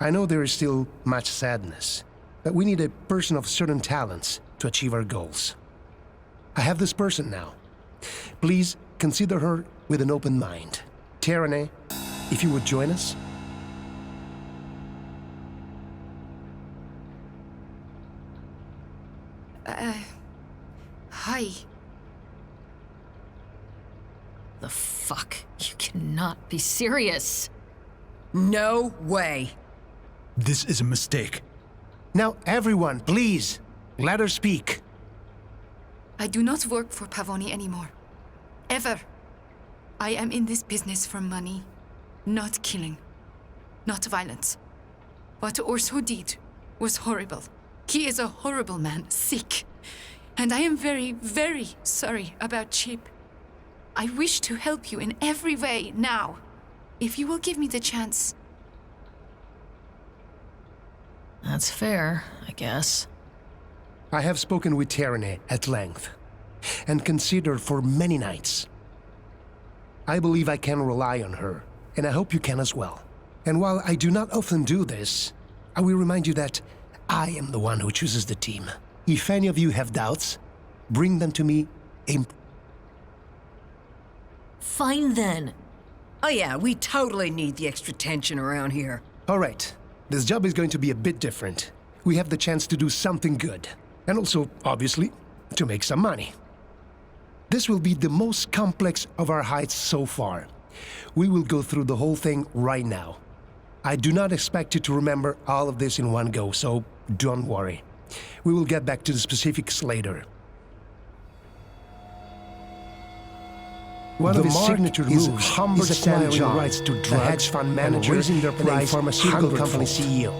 I know there is still much sadness, but we need a person of certain talents to achieve our goals. I have this person now. Please consider her with an open mind. Tyranny, if you would join us. Hi. The fuck? You cannot be serious. No way. This is a mistake. Now everyone, please, let her speak. I do not work for Pavoni anymore. Ever. I am in this business for money, not killing, not violence. What Orso did was horrible. He is a horrible man, sick. And I am very, very sorry about Chip. I wish to help you in every way now, if you will give me the chance. That's fair, I guess. I have spoken with Tyranny at length, and considered for many nights. I believe I can rely on her, and I hope you can as well. And while I do not often do this, I will remind you that I am the one who chooses the team. If any of you have doubts, bring them to me in... Fine then. Oh yeah, we totally need the extra tension around here. All right, this job is going to be a bit different. We have the chance to do something good, and also, obviously, to make some money. This will be the most complex of our heists so far. We will go through the whole thing right now. I do not expect you to remember all of this in one go, so don't worry. We will get back to the specifics later. One of his signature moves is acquiring the rights to drug hedge fund manager raising their price pharmaceutical company CEO.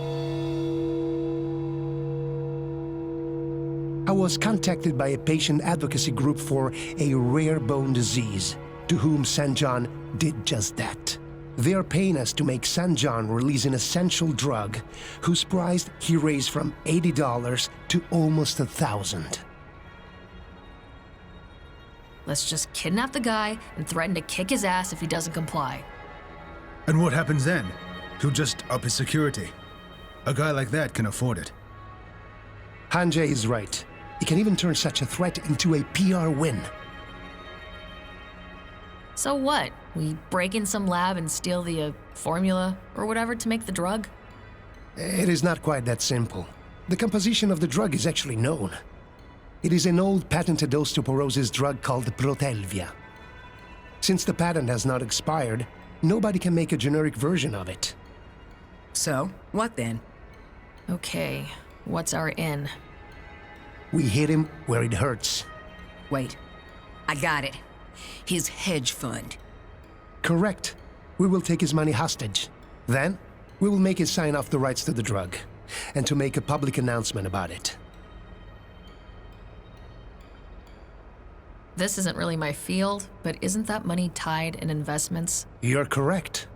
I was contacted by a patient advocacy group for a rare bone disease, to whom St. John did just that. They are paying us to make St. John release an essential drug whose price he raised from $80 to almost $1,000. Let's just kidnap the guy and threaten to kick his ass if he doesn't comply. And what happens then? He'll just up his security. A guy like that can afford it. Hanjay is right. He can even turn such a threat into a PR win. So what? We break in some lab and steal the formula or whatever to make the drug? It is not quite that simple. The composition of the drug is actually known. It is an old patented osteoporosis drug called Protelvia. Since the patent has not expired, nobody can make a generic version of it. So, what then? Okay, what's our in? We hit him where it hurts. Wait, I got it. His hedge fund. Correct. We will take his money hostage. Then, we will make him sign off the rights to the drug, and to make a public announcement about it. This isn't really my field, but isn't that money tied in investments? You're correct.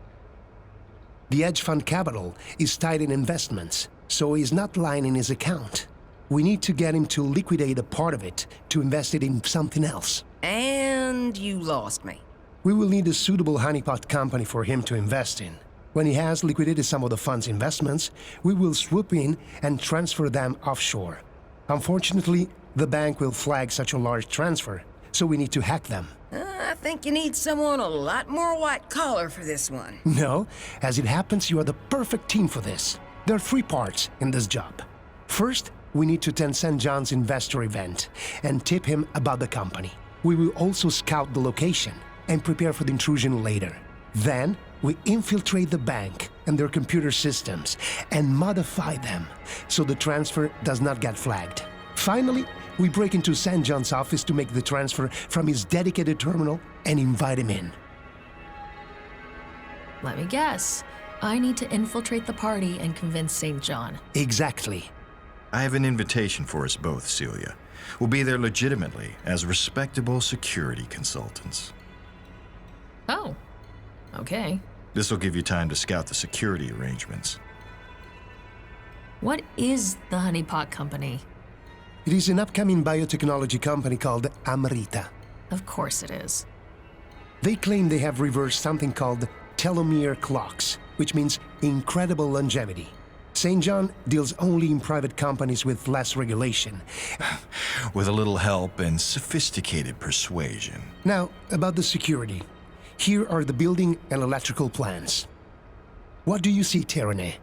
The hedge fund capital is tied in investments, so he's not lying in his account. We need to get him to liquidate a part of it to invest it in something else. And you lost me. We will need a suitable honeypot company for him to invest in. When he has liquidated some of the fund's investments, we will swoop in and transfer them offshore. Unfortunately, the bank will flag such a large transfer, so we need to hack them. I think you need someone a lot more white-collar for this one. No, as it happens, you are the perfect team for this. There are 3 parts in this job. First, we need to attend St. John's investor event and tip him about the company. We will also scout the location and prepare for the intrusion later. Then, we infiltrate the bank and their computer systems and modify them so the transfer does not get flagged. Finally, we break into St. John's office to make the transfer from his dedicated terminal and invite him in. Let me guess. I need to infiltrate the party and convince St. John. Exactly. I have an invitation for us both, Celia. We'll be there legitimately as respectable security consultants. Oh, okay. This will give you time to scout the security arrangements. What is the honeypot company? It is an upcoming biotechnology company called Amrita. Of course it is. They claim they have reversed something called telomere clocks, which means incredible longevity. St. John deals only in private companies with less regulation. With a little help and sophisticated persuasion. Now, about the security. Here are the building and electrical plans. What do you see, Terene?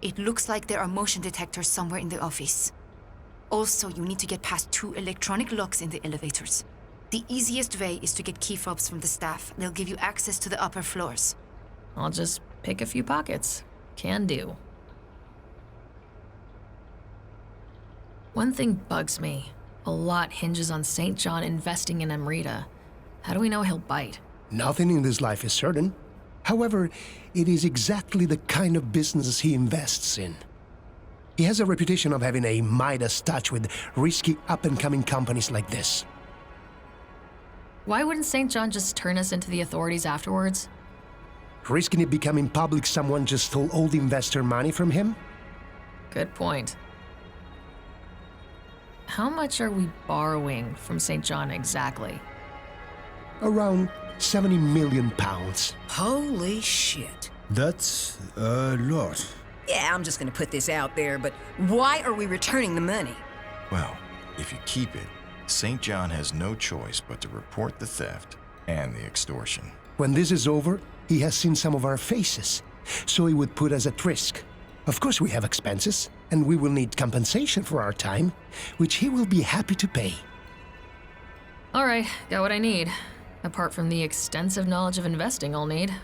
It looks like there are motion detectors somewhere in the office. Also, you need to get past 2 electronic locks in the elevators. The easiest way is to get key fobs from the staff. They'll give you access to the upper floors. I'll just pick a few pockets. Can do. One thing bugs me. A lot hinges on St. John investing in Amrita. How do we know he'll bite? Nothing in this life is certain. However, it is exactly the kind of business he invests in. He has a reputation of having a Midas touch with risky up-and-coming companies like this. Why wouldn't St. John just turn us into the authorities afterwards? Risking it becoming public someone just stole all the investor money from him? Good point. How much are we borrowing from St. John exactly? Around 70 million pounds. Holy shit. That's a lot. Yeah, I'm just gonna put this out there, but why are we returning the money? Well, if you keep it, St. John has no choice but to report the theft and the extortion. When this is over, he has seen some of our faces, so he would put us at risk. Of course, we have expenses, and we will need compensation for our time, which he will be happy to pay. All right, got what I need. Apart from the extensive knowledge of investing I'll need.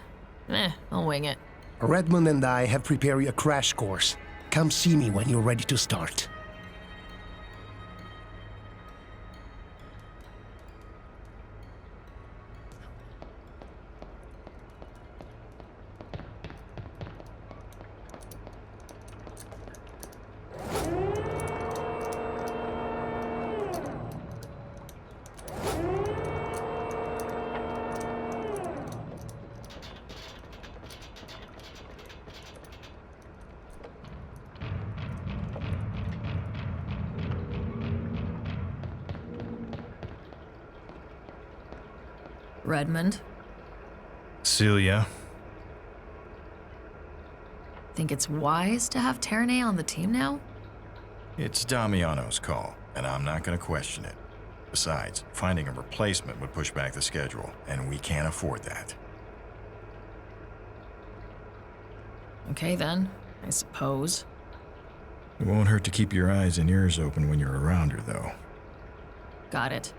I'll wing it. Redmond and I have prepared a crash course. Come see me when you're ready to start. Redmond, Celia? think it's wise to have Terene on the team now? It's Damiano's call, and I'm not going to question it. Besides, finding a replacement would push back the schedule, and we can't afford that. Okay then, I suppose. It won't hurt to keep your eyes and ears open when you're around her, though. Got it.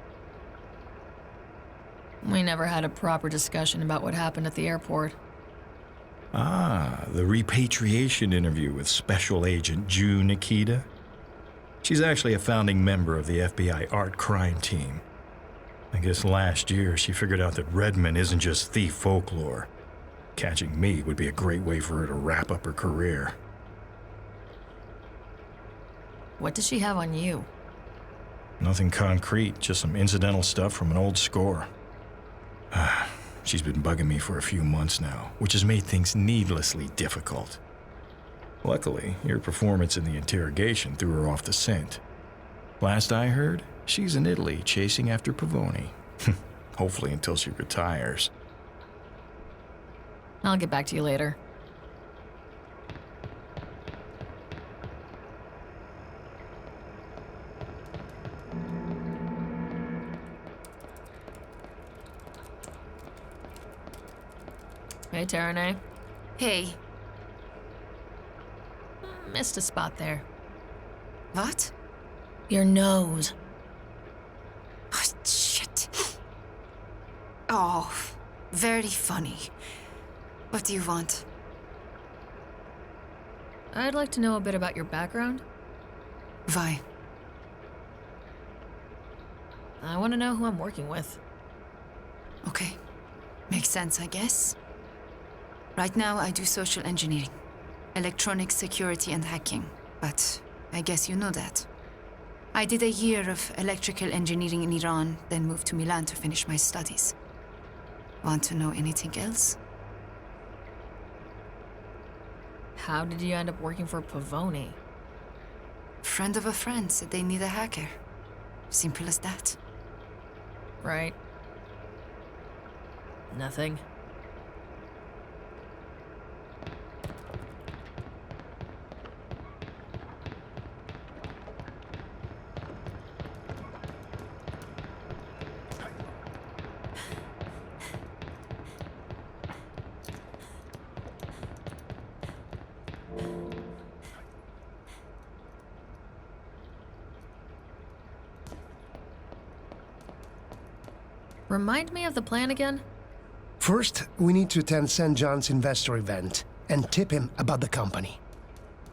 We never had a proper discussion about what happened at the airport. Ah, the repatriation interview with Special Agent Ju Nikita. She's actually a founding member of the FBI art crime team. I guess last year she figured out that Redmond isn't just thief folklore. Catching me would be a great way for her to wrap up her career. What does she have on you? Nothing concrete, just some incidental stuff from an old score. She's been bugging me for a few months now, which has made things needlessly difficult. Luckily, your performance in the interrogation threw her off the scent. Last I heard, she's in Italy chasing after Pavoni. Hopefully until she retires. I'll get back to you later. Hey, Terene. Hey, Missed a spot there. what? Your nose. Oh, shit. Oh, very funny. What do you want? I'd like to know a bit about your background. Why? I want to know who I'm working with. Okay. Makes sense, I guess. Right now, I do social engineering, electronic security and hacking, but I guess you know that. I did a year of electrical engineering in Iran, then moved to Milan to finish my studies. Want to know anything else? How did you end up working for Pavoni? Friend of a friend said they need a hacker. Simple as that. Right. Nothing. Remind me of the plan again? First, we need to attend St. John's investor event and tip him about the company.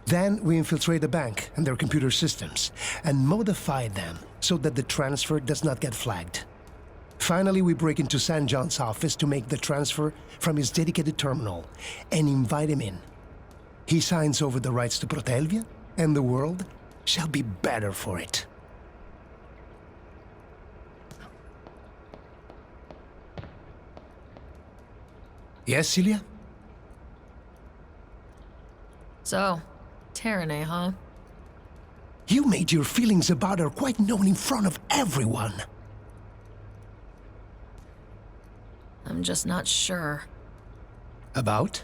Then we infiltrate the bank and their computer systems and modify them so that the transfer does not get flagged. Finally, we break into St. John's office to make the transfer from his dedicated terminal and invite him in. He signs over the rights to Protelvia, and the world shall be better for it. Yes, Celia? So, Terene, huh? You made your feelings about her quite known in front of everyone. I'm just not sure. About?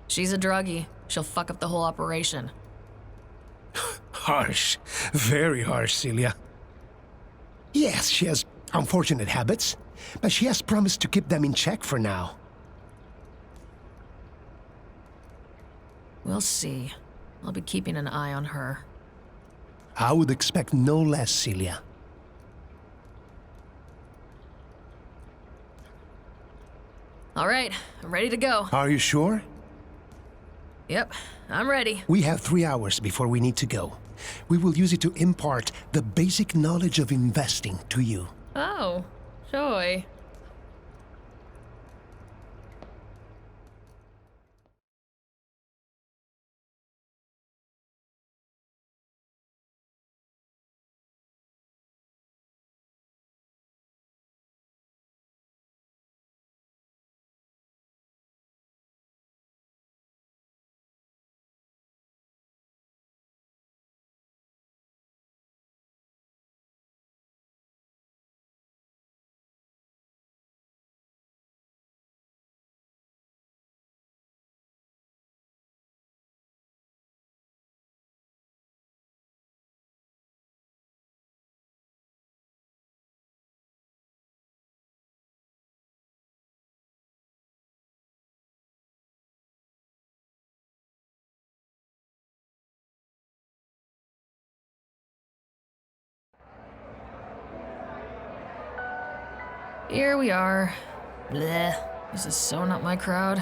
She's a druggie. She'll fuck up the whole operation. Harsh. Very harsh, Celia. Yes, she has unfortunate habits, but she has promised to keep them in check for now. We'll see. I'll be keeping an eye on her. I would expect no less, Celia. All right, I'm ready to go. Are you sure? Yep, I'm ready. We have 3 hours before we need to go. We will use it to impart the basic knowledge of investing to you. Oh, joy. Here we are. Bleh. This is so not my crowd.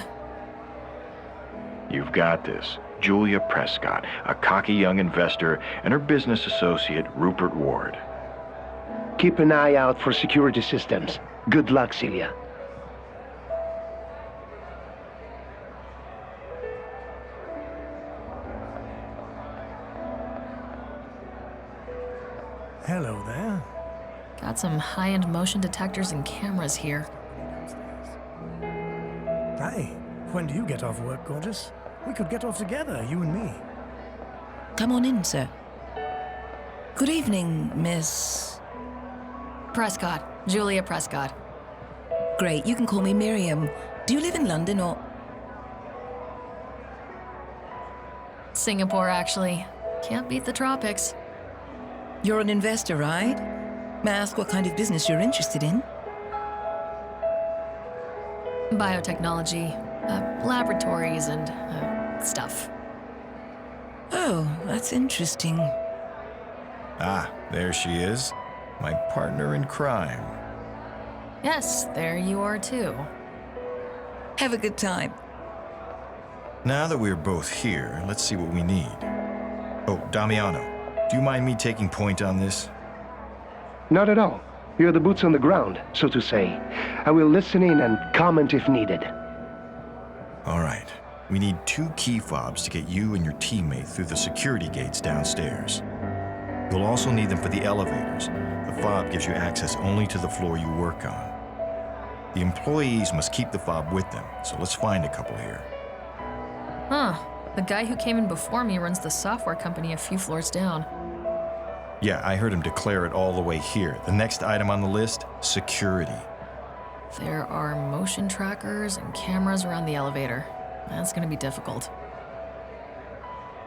You've got this. Julia Prescott, a cocky young investor, and her business associate, Rupert Ward. Keep an eye out for security systems. Good luck, Celia. Hello there. Got some high-end motion detectors and cameras here. Hey, when do you get off work, gorgeous? We could get off together, you and me. Come on in, sir. Good evening, Miss... Prescott. Julia Prescott. Great, you can call me Miriam. Do you live in London or... Singapore, actually. Can't beat the tropics. You're an investor, right? May I ask what kind of business you're interested in? Biotechnology, laboratories, and stuff. Oh, that's interesting. Ah, there she is. My partner in crime. Yes, there you are too. Have a good time. Now that we're both here, let's see what we need. Oh, Damiano, do you mind me taking point on this? Not at all. You're the boots on the ground, so to say. I will listen in and comment if needed. All right. We need 2 key fobs to get you and your teammate through the security gates downstairs. You'll also need them for the elevators. The fob gives you access only to the floor you work on. The employees must keep the fob with them, so let's find a couple here. Huh. The guy who came in before me runs the software company a few floors down. Yeah, I heard him declare it all the way here. The next item on the list, security. There are motion trackers and cameras around the elevator. That's gonna be difficult.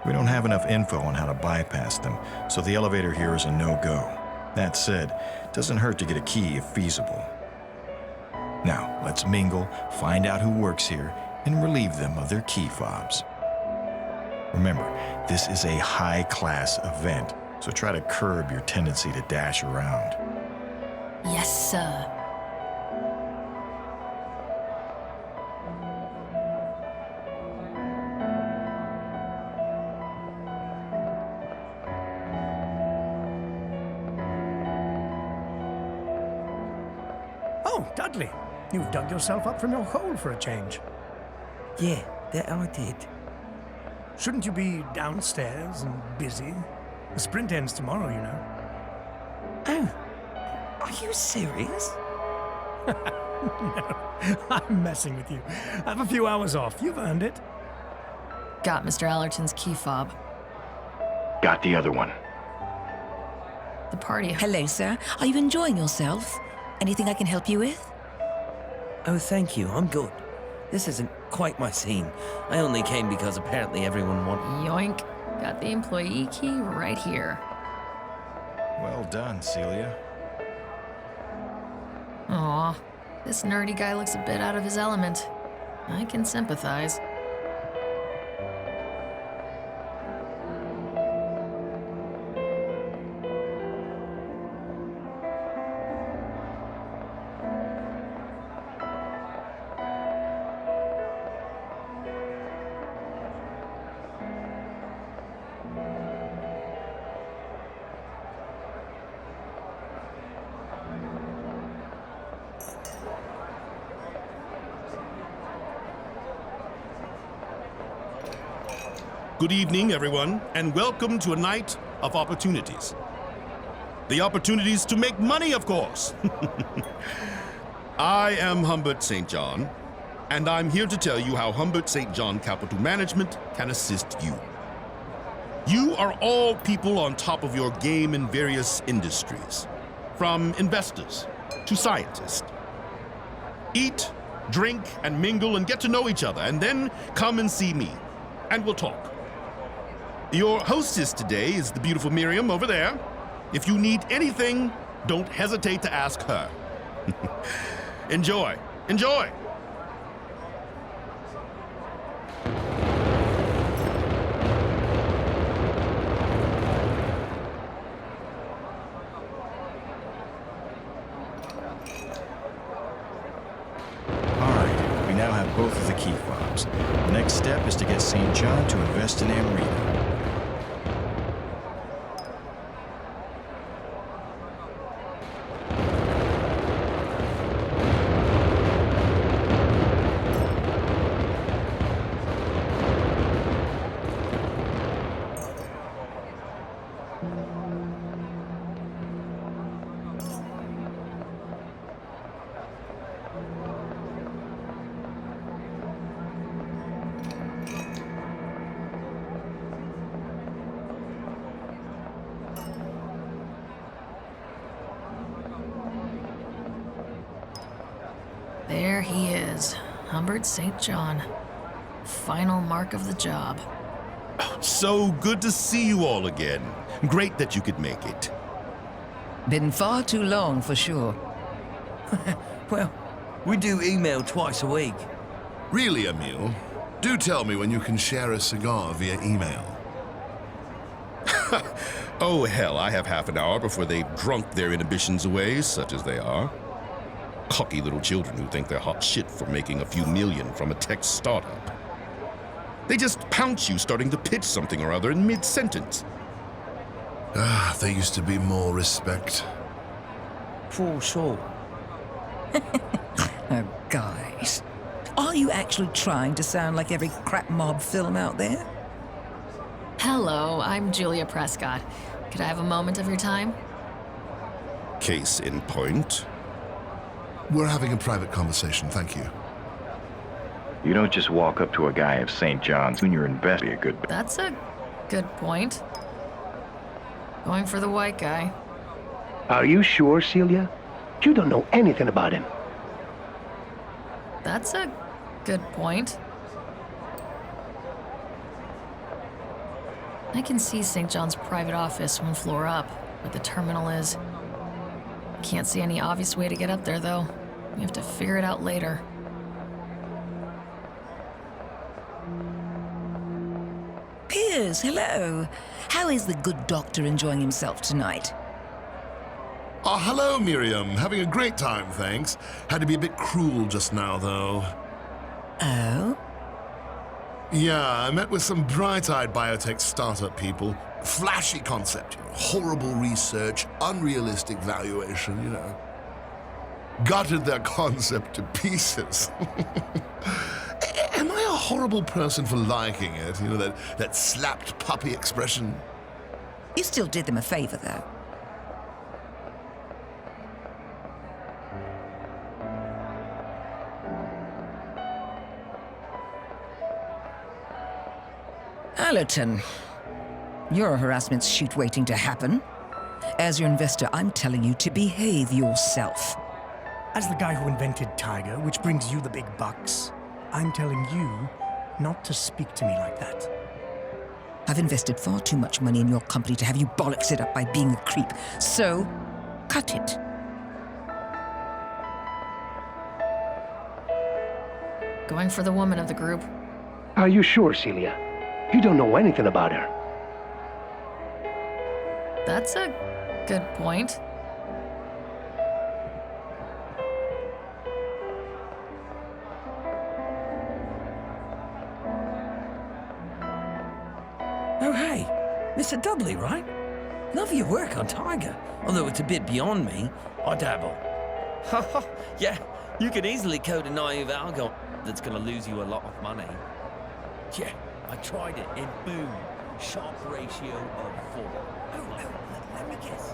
We don't have enough info on how to bypass them, so the elevator here is a no-go. That said, it doesn't hurt to get a key if feasible. Now, let's mingle, find out who works here, and relieve them of their key fobs. Remember, this is a high-class event, so try to curb your tendency to dash around. Yes, sir. Oh, Dudley, you've dug yourself up from your hole for a change. Yeah, that I did. Shouldn't you be downstairs and busy? The sprint ends tomorrow, you know. Oh, are you serious? No, I'm messing with you. Have a few hours off. You've earned it. Got Mr. Allerton's key fob. Got the other one. The party. Hello, sir. Are you enjoying yourself? Anything I can help you with? Oh, thank you. I'm good. This isn't quite my scene. I only came because apparently everyone wanted... Yoink. Got the employee key right here. Well done, Celia. Aw, this nerdy guy looks a bit out of his element. I can sympathize. Good evening, everyone, and welcome to a night of opportunities. The opportunities to make money, of course. I am Humbert St. John, and I'm here to tell you how Humbert St. John Capital Management can assist you. You are all people on top of your game in various industries, from investors to scientists. Eat, drink, and mingle and get to know each other, and then come and see me, and we'll talk. Your hostess today is the beautiful Miriam over there. If you need anything, don't hesitate to ask her. Enjoy. Enjoy. All right, we now have both of the key fobs. The next step is to get St. John to invest in Amrita. There he is, Humbert St. John. Final mark of the job. So good to see you all again. Great that you could make it. Been far too long, for sure. Well, we do email twice a week. Really, Emil? Do tell me when you can share a cigar via email. Oh, hell, I have half an hour before they've drunk their inhibitions away, such as they are. Cocky little children who think they're hot shit for making a few million from a tech startup. They just pounce you starting to pitch something or other in mid-sentence. Ah, there used to be more respect. For sure. Oh, guys. Are you actually trying to sound like every crap mob film out there? Hello, I'm Julia Prescott. Could I have a moment of your time? Case in point. We're having a private conversation, thank you. You don't just walk up to a guy of St. John's when you're investing a good... That's a good point. Going for the white guy. Are you sure, Celia? You don't know anything about him. That's a good point. I can see St. John's private office one floor up, where the terminal is. Can't see any obvious way to get up there, though. We have to figure it out later. Piers, hello. How is the good doctor enjoying himself tonight? Oh, hello, Miriam. Having a great time, thanks. Had to be a bit cruel just now, though. Oh? Yeah, I met with some bright-eyed biotech startup people. Flashy concept, horrible research, unrealistic valuation. Gutted their concept to pieces. Am I a horrible person for liking it? That slapped puppy expression? You still did them a favor, though. Allerton, your harassment's shoot waiting to happen. As your investor, I'm telling you to behave yourself. As the guy who invented Tiger, which brings you the big bucks, I'm telling you not to speak to me like that. I've invested far too much money in your company to have you bollocks it up by being a creep. So, cut it. Going for the woman of the group. Are you sure, Celia? You don't know anything about her. That's a good point. Oh, hey, Mr. Dudley, right? Love your work on Tiger, although it's a bit beyond me. I dabble. Yeah, you could easily code a naive algo that's gonna lose you a lot of money. Yeah, I tried it, and boom, sharp ratio of 4. Let me guess.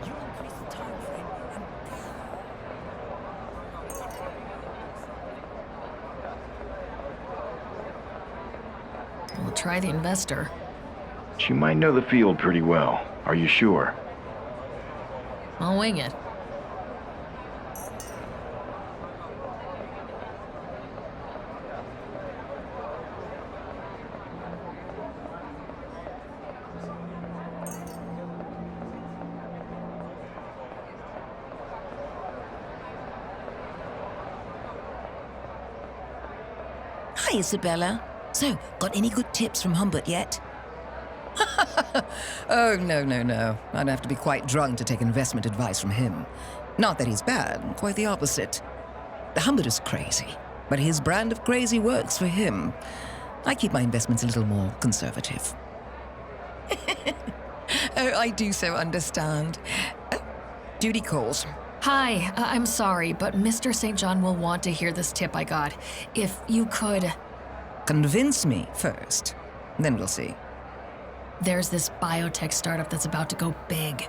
You increase the time frame and... We'll try the investor. She might know the field pretty well. Are you sure? I'll wing it. Hi, Isabella. So, got any good tips from Humbert yet? Oh, no. I'd have to be quite drunk to take investment advice from him. Not that he's bad, quite the opposite. The Humbert is crazy, but his brand of crazy works for him. I keep my investments a little more conservative. Oh, I do so understand. Duty calls. Hi, I'm sorry, but Mr. St. John will want to hear this tip I got. If you could... Convince me first, then we'll see. There's this biotech startup that's about to go big.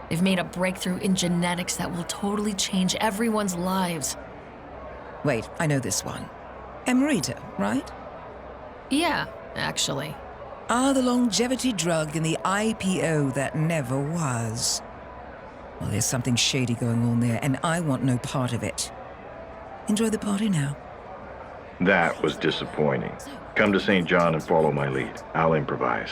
They've made a breakthrough in genetics that will totally change everyone's lives. Wait, I know this one. Emerita, right? Yeah, actually. The longevity drug in the IPO that never was. Well, there's something shady going on there, and I want no part of it. Enjoy the party now. That was disappointing. Come to St. John and follow my lead. I'll improvise.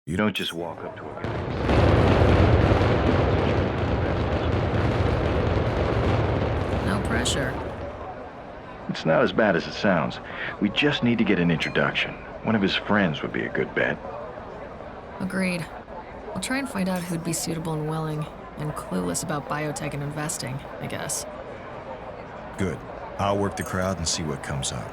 You don't just walk up to a guy. No pressure. It's not as bad as it sounds. We just need to get an introduction. One of his friends would be a good bet. Agreed. I'll try and find out who'd be suitable and willing, and clueless about biotech and investing, I guess. Good. I'll work the crowd and see what comes up.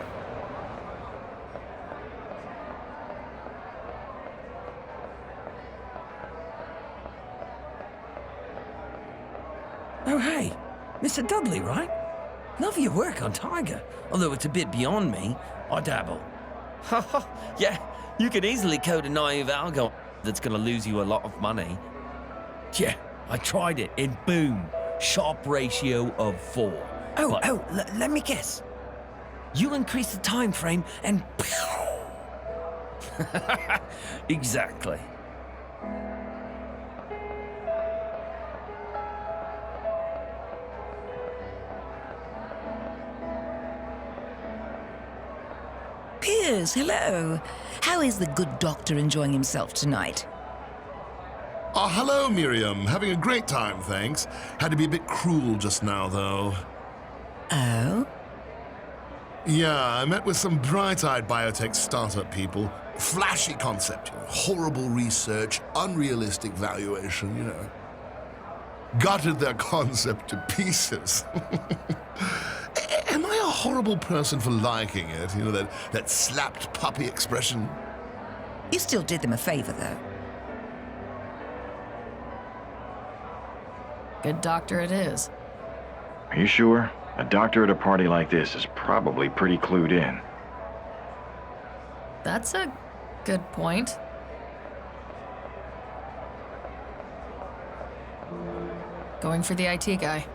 Oh, hey, Mr. Dudley, right? Love your work on Tiger, although it's a bit beyond me. I dabble. Yeah, you could easily code a naive algo that's gonna lose you a lot of money. Yeah, I tried it, and boom, sharp ratio of 4. Let me guess. You increase the time frame and... Exactly. Piers, hello. How is the good doctor enjoying himself tonight? Oh, hello, Miriam. Having a great time, thanks. Had to be a bit cruel just now, though. Oh? Yeah, I met with some bright-eyed biotech startup people. Flashy concept, horrible research, unrealistic valuation, Gutted their concept to pieces. Am I a horrible person for liking it? That slapped puppy expression? You still did them a favor, though. Good doctor it is. Are you sure? A doctor at a party like this is probably pretty clued in. That's a good point. Going for the IT guy.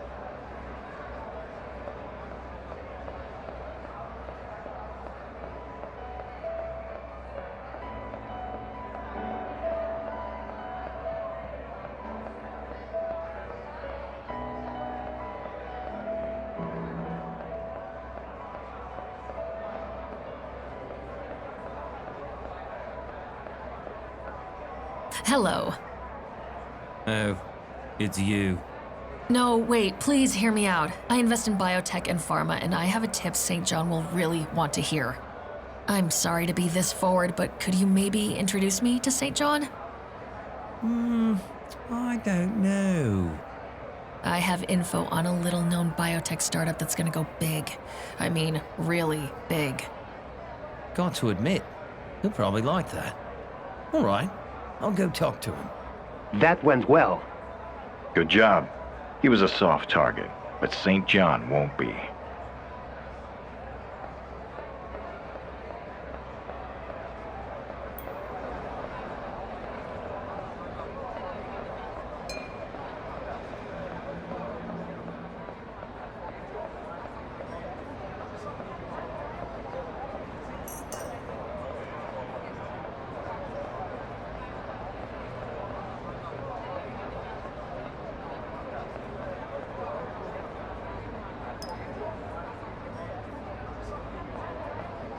Hello. Oh, it's you. No, wait, please hear me out. I invest in biotech and pharma, and I have a tip St. John will really want to hear. I'm sorry to be this forward, but could you maybe introduce me to St. John? I don't know. I have info on a little-known biotech startup that's gonna go big. I mean, really big. Got to admit, he'll probably like that. All right, I'll go talk to him. That went well. Good job. He was a soft target, but St. John won't be.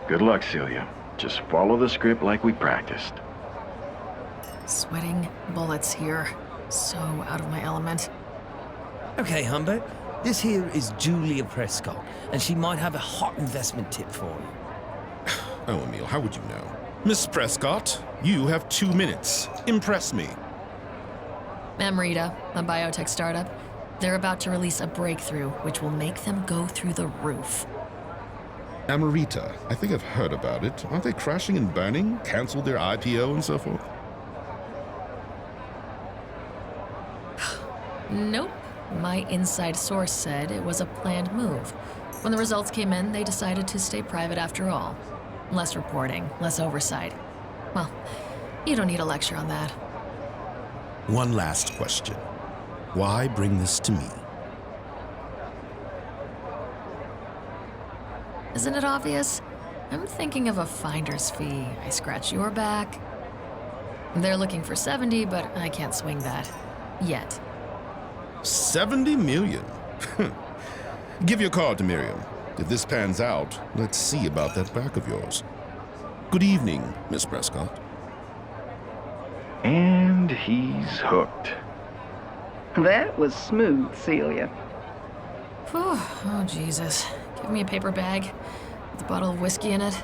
Good luck, Celia. Just follow the script like we practiced. Sweating bullets here. So out of my element. Okay, Humbert. This here is Julia Prescott, and she might have a hot investment tip for you. Oh, Emil, how would you know? Miss Prescott, you have 2 minutes. Impress me. Amrita, a biotech startup. They're about to release a breakthrough which will make them go through the roof. Amarita, I think I've heard about it. Aren't they crashing and burning? Canceled their IPO and so forth? Nope. My inside source said it was a planned move. When the results came in, they decided to stay private after all. Less reporting, less oversight. Well, you don't need a lecture on that. One last question. Why bring this to me? Isn't it obvious? I'm thinking of a finder's fee. I scratch your back. They're looking for 70, but I can't swing that. Yet. 70 million? Give your card to Miriam. If this pans out, let's see about that back of yours. Good evening, Miss Prescott. And he's hooked. That was smooth, Celia. Whew. Oh, Jesus. Give me a paper bag with a bottle of whiskey in it.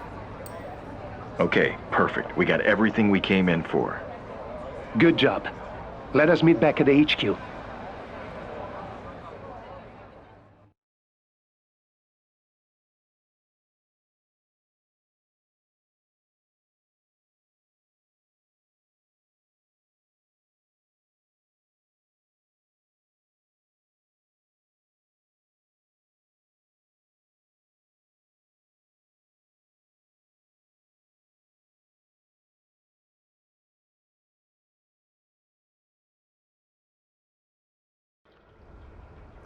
Okay, perfect. We got everything we came in for. Good job. Let us meet back at the HQ.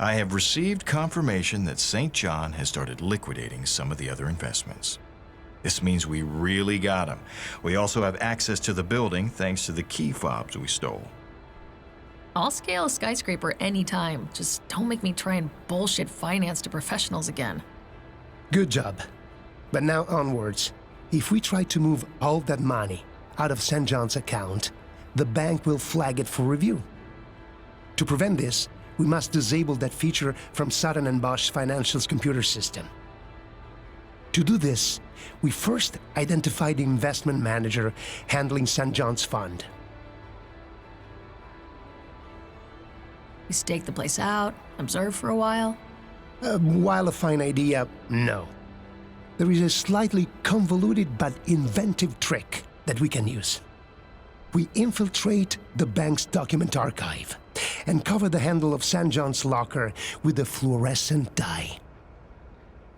I have received confirmation that St. John has started liquidating some of the other investments. This means we really got him. We also have access to the building thanks to the key fobs we stole. I'll scale a skyscraper anytime. Just don't make me try and bullshit finance to professionals again. Good job. But now onwards. If we try to move all that money out of St. John's account, the bank will flag it for review. To prevent this, we must disable that feature from Sutton & Bosch's financials computer system. To do this, we first identify the investment manager handling St. John's fund. You stake the place out, observe for a while. While a fine idea, no. There is a slightly convoluted but inventive trick that we can use. We infiltrate the bank's document archive and cover the handle of St. John's locker with a fluorescent dye.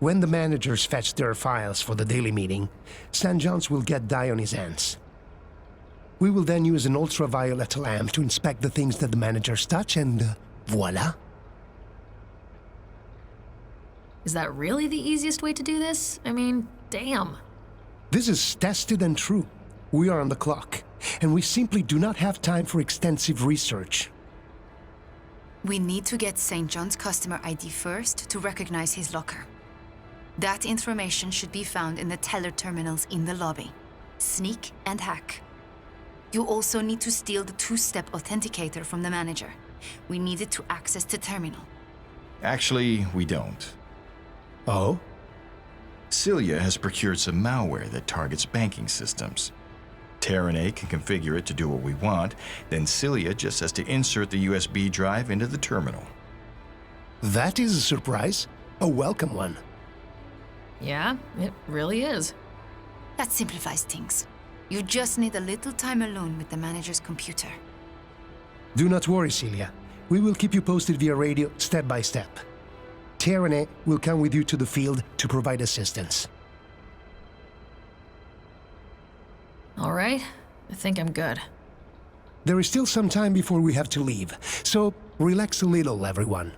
When the managers fetch their files for the daily meeting, St. John's will get dye on his hands. We will then use an ultraviolet lamp to inspect the things that the managers touch and voila. Is that really the easiest way to do this? I mean, damn. This is tested and true. We are on the clock, and we simply do not have time for extensive research. We need to get St. John's customer ID first to recognize his locker. That information should be found in the teller terminals in the lobby. Sneak and hack. You also need to steal the two-step authenticator from the manager. We need it to access the terminal. Actually, we don't. Oh? Celia has procured some malware that targets banking systems. Terranay can configure it to do what we want, then Celia just has to insert the USB drive into the terminal. That is a surprise. A welcome one. Yeah, it really is. That simplifies things. You just need a little time alone with the manager's computer. Do not worry, Celia. We will keep you posted via radio step by step. Terranay will come with you to the field to provide assistance. All right, I think I'm good. There is still some time before we have to leave, so relax a little, everyone.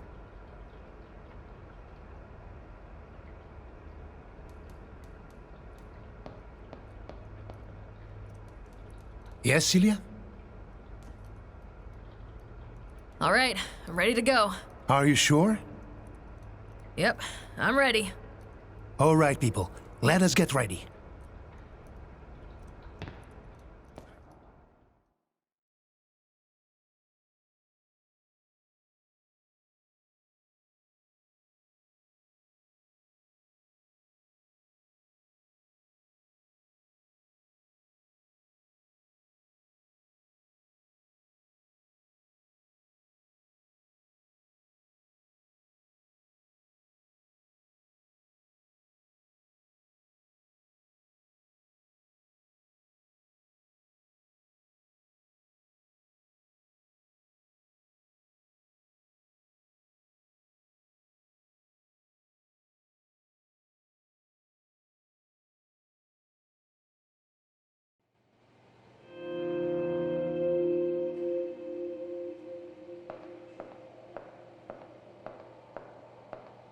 Yes, Celia? All right, I'm ready to go. Are you sure? Yep, I'm ready. All right, people. Let us get ready.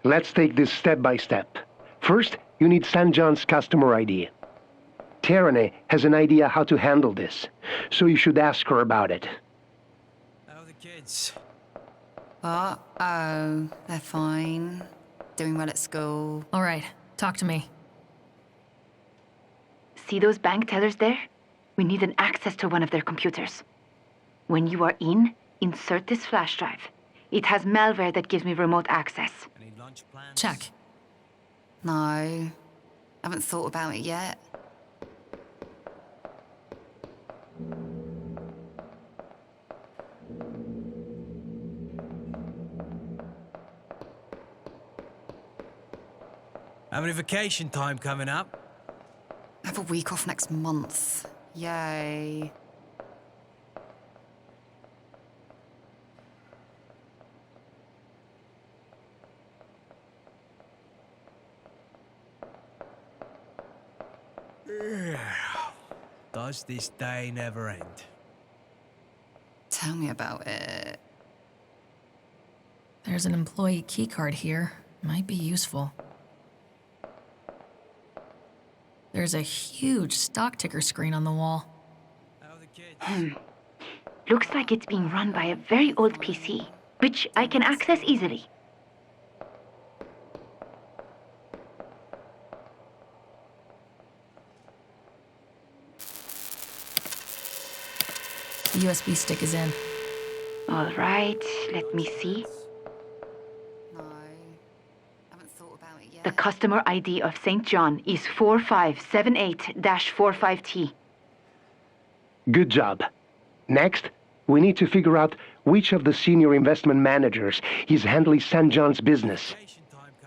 Let's take this step by step. First, you need St. John's customer ID. Terranay has an idea how to handle this, so you should ask her about it. How are the kids? Uh-oh, they're fine. Doing well at school. All right, talk to me. See those bank tellers there? We need an access to one of their computers. When you are in, insert this flash drive. It has malware that gives me remote access. Any lunch plans? Check. No, haven't thought about it yet. Have any vacation time coming up? I have a week off next month. Yay. Does this day never end? Tell me about it. There's an employee keycard here. Might be useful. There's a huge stock ticker screen on the wall. How are the kids? Looks like it's being run by a very old PC, which I can access easily. USB stick is in. All right, let me see. No, haven't thought about it yet. The customer ID of St. John is 4578-45T. Good job. Next, we need to figure out which of the senior investment managers is handling St. John's business.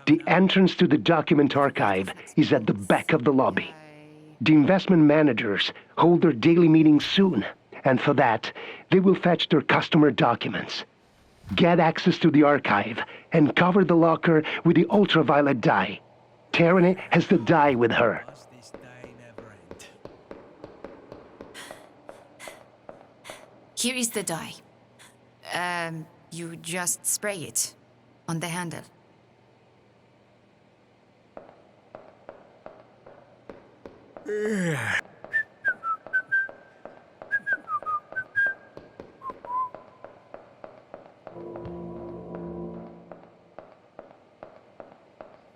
The entrance to the document archive is at the back of the lobby. The investment managers hold their daily meetings soon, and for that, they will fetch their customer documents. Get access to the archive and cover the locker with the ultraviolet dye. Tyranny has the dye with her. Here is the dye. You just spray it on the handle.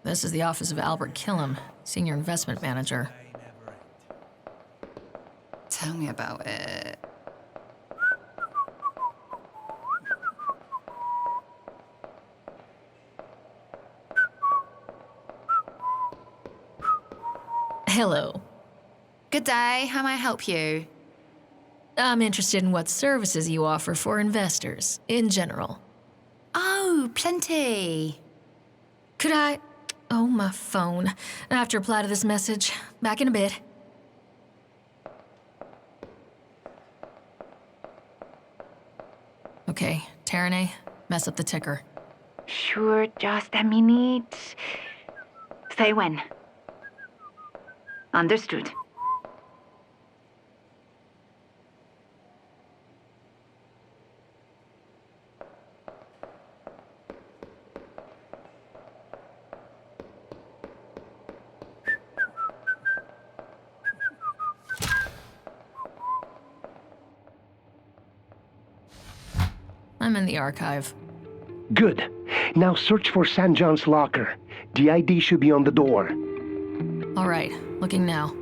This is the office of Albert Killam, Senior Investment Manager. Tell me about it. Hello. Good day, how may I help you? I'm interested in what services you offer for investors, in general. Oh, plenty. Could I... Oh, my phone. I have to reply to this message. Back in a bit. Okay, Tyranny, mess up the ticker. Sure, just a minute. Say when. Understood. I'm in the archive. Good. Now search for St. John's locker. The ID should be on the door. All right, looking now.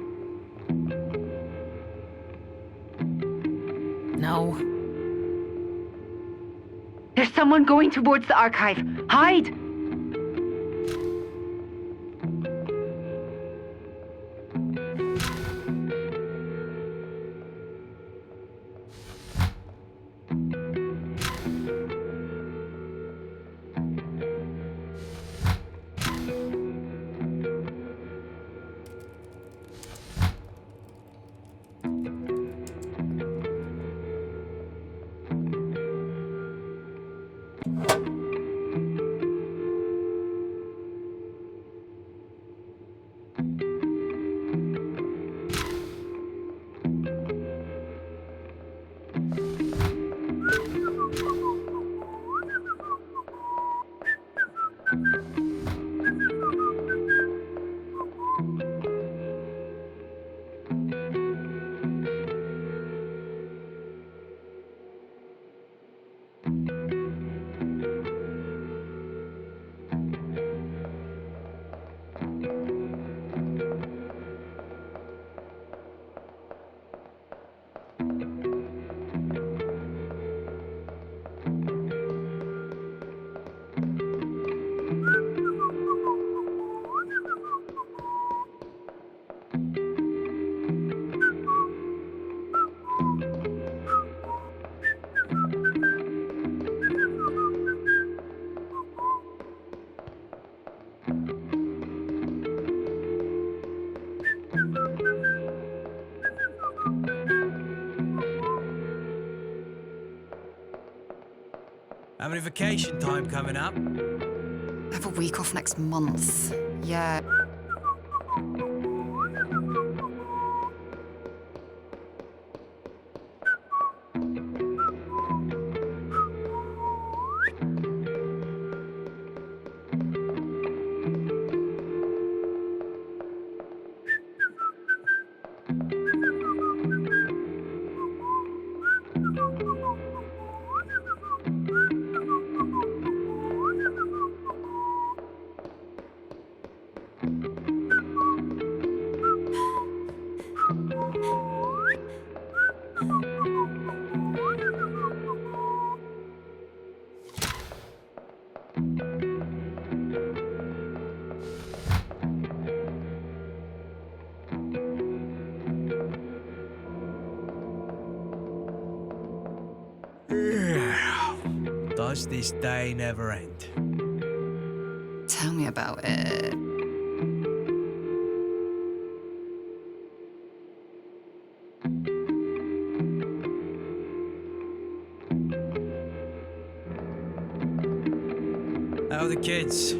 No. There's someone going towards the archive. Hide! Having vacation time coming up? I have a week off next month. Yeah. does this day never end? Tell me about it. How are the kids?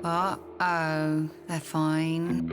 Uh-oh, they're fine.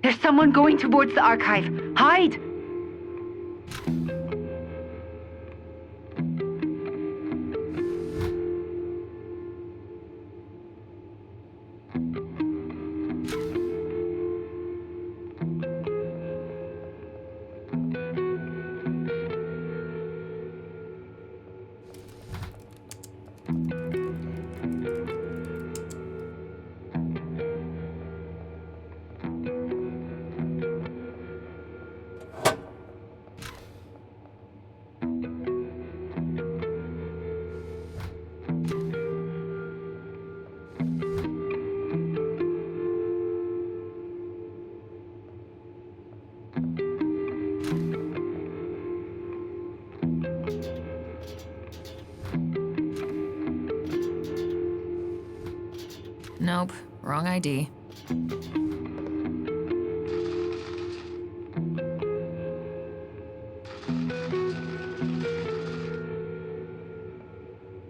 There's someone going towards the archive. Hide! Nope, wrong ID.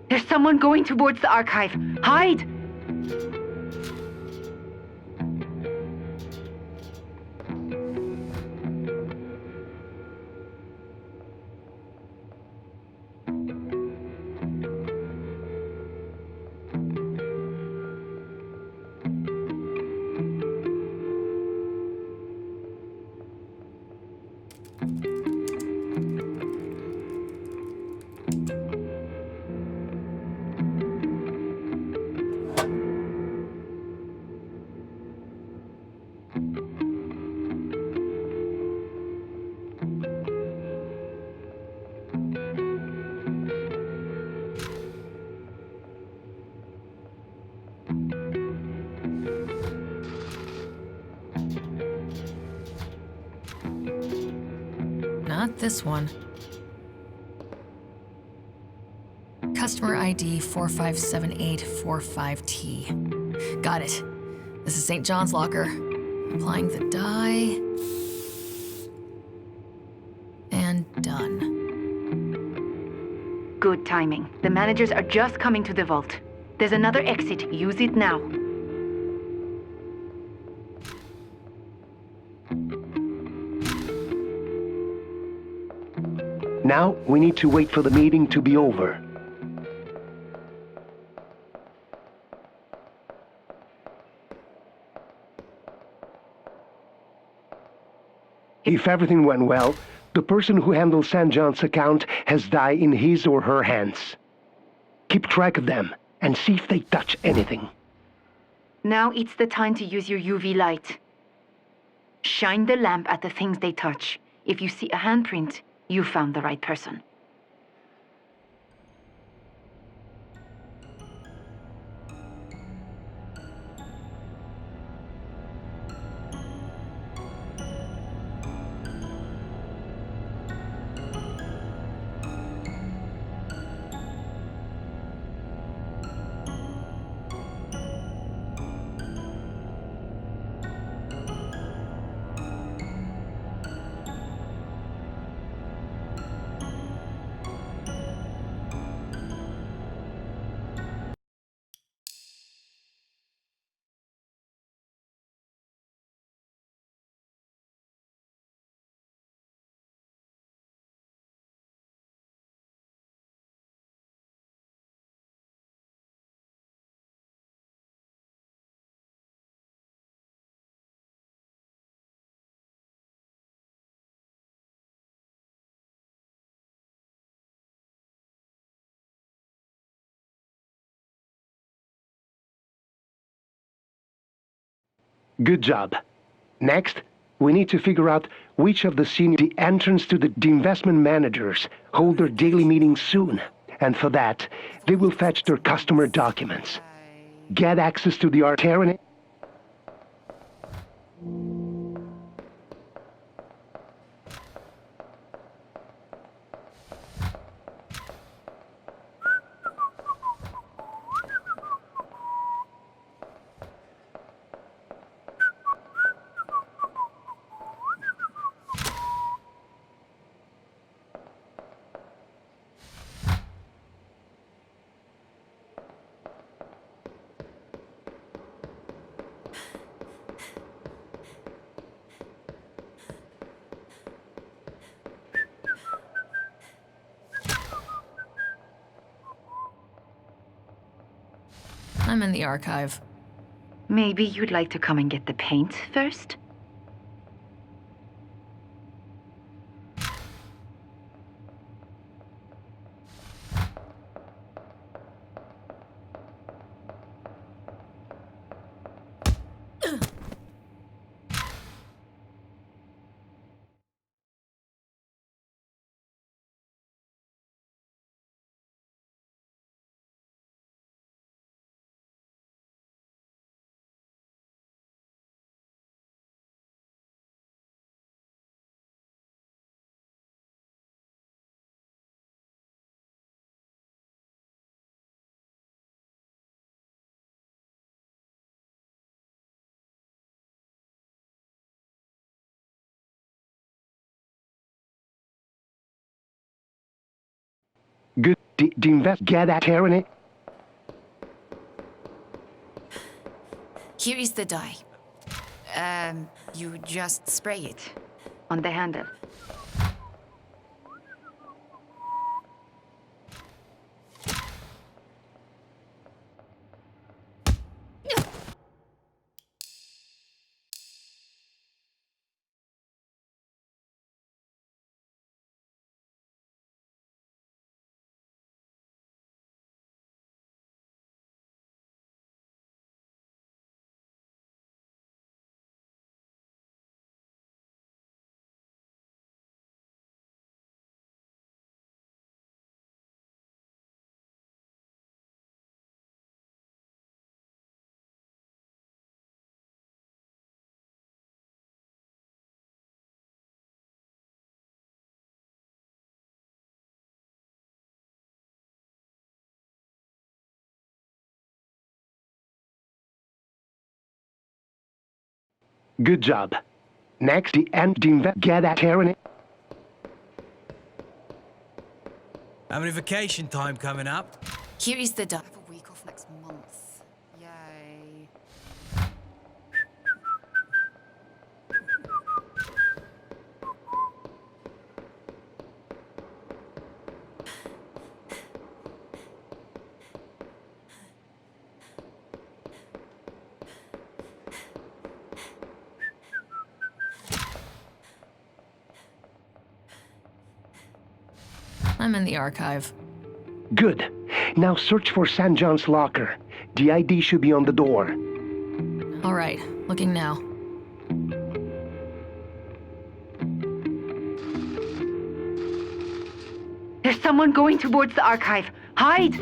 There's someone going towards the archive. Hide! Not this one. Customer ID 457845T. Got it. This is St. John's locker. Applying the dye. And done. Good timing. The managers are just coming to the vault. There's another exit. Use it now. Now we need to wait for the meeting to be over. If everything went well, the person who handles St. John's account has dye in his or her hands. Keep track of them and see if they touch anything. Now it's the time to use your UV light. Shine the lamp at the things they touch. If you see a handprint, you found the right person. Good job. Next, we need to figure out which of the entrance to the investment managers hold their daily meetings soon. And for that, they will fetch their customer documents. Get access to the arterial. I'm in the archive. Maybe you'd like to come and get the paint first? Good. Get arterial. Here is the dye. You just spray it. On the handle. Good job. Next, get arterial. How many vacation time coming up? Here is the dye. I have a week off next month. Yay. I'm in the archive. Good. Now search for St. John's locker. The ID should be on the door. All right, looking now. There's someone going towards the archive. Hide!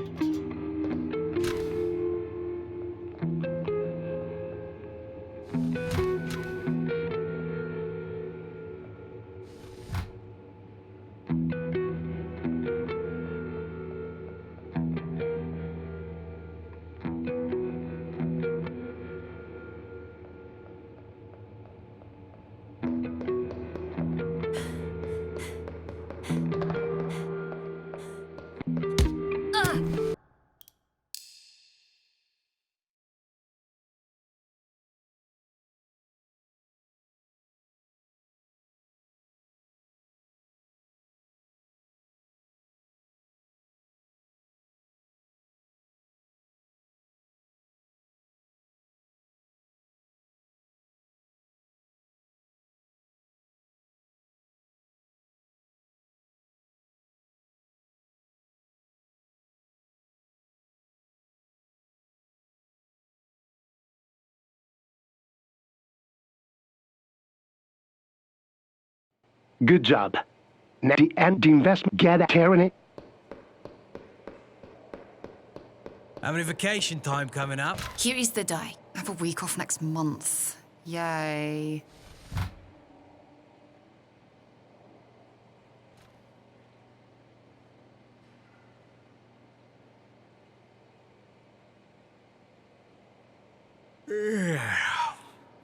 Good job. Now the investment get tearing it. Having a vacation time coming up? Here is the die. I have a week off next month. Yay.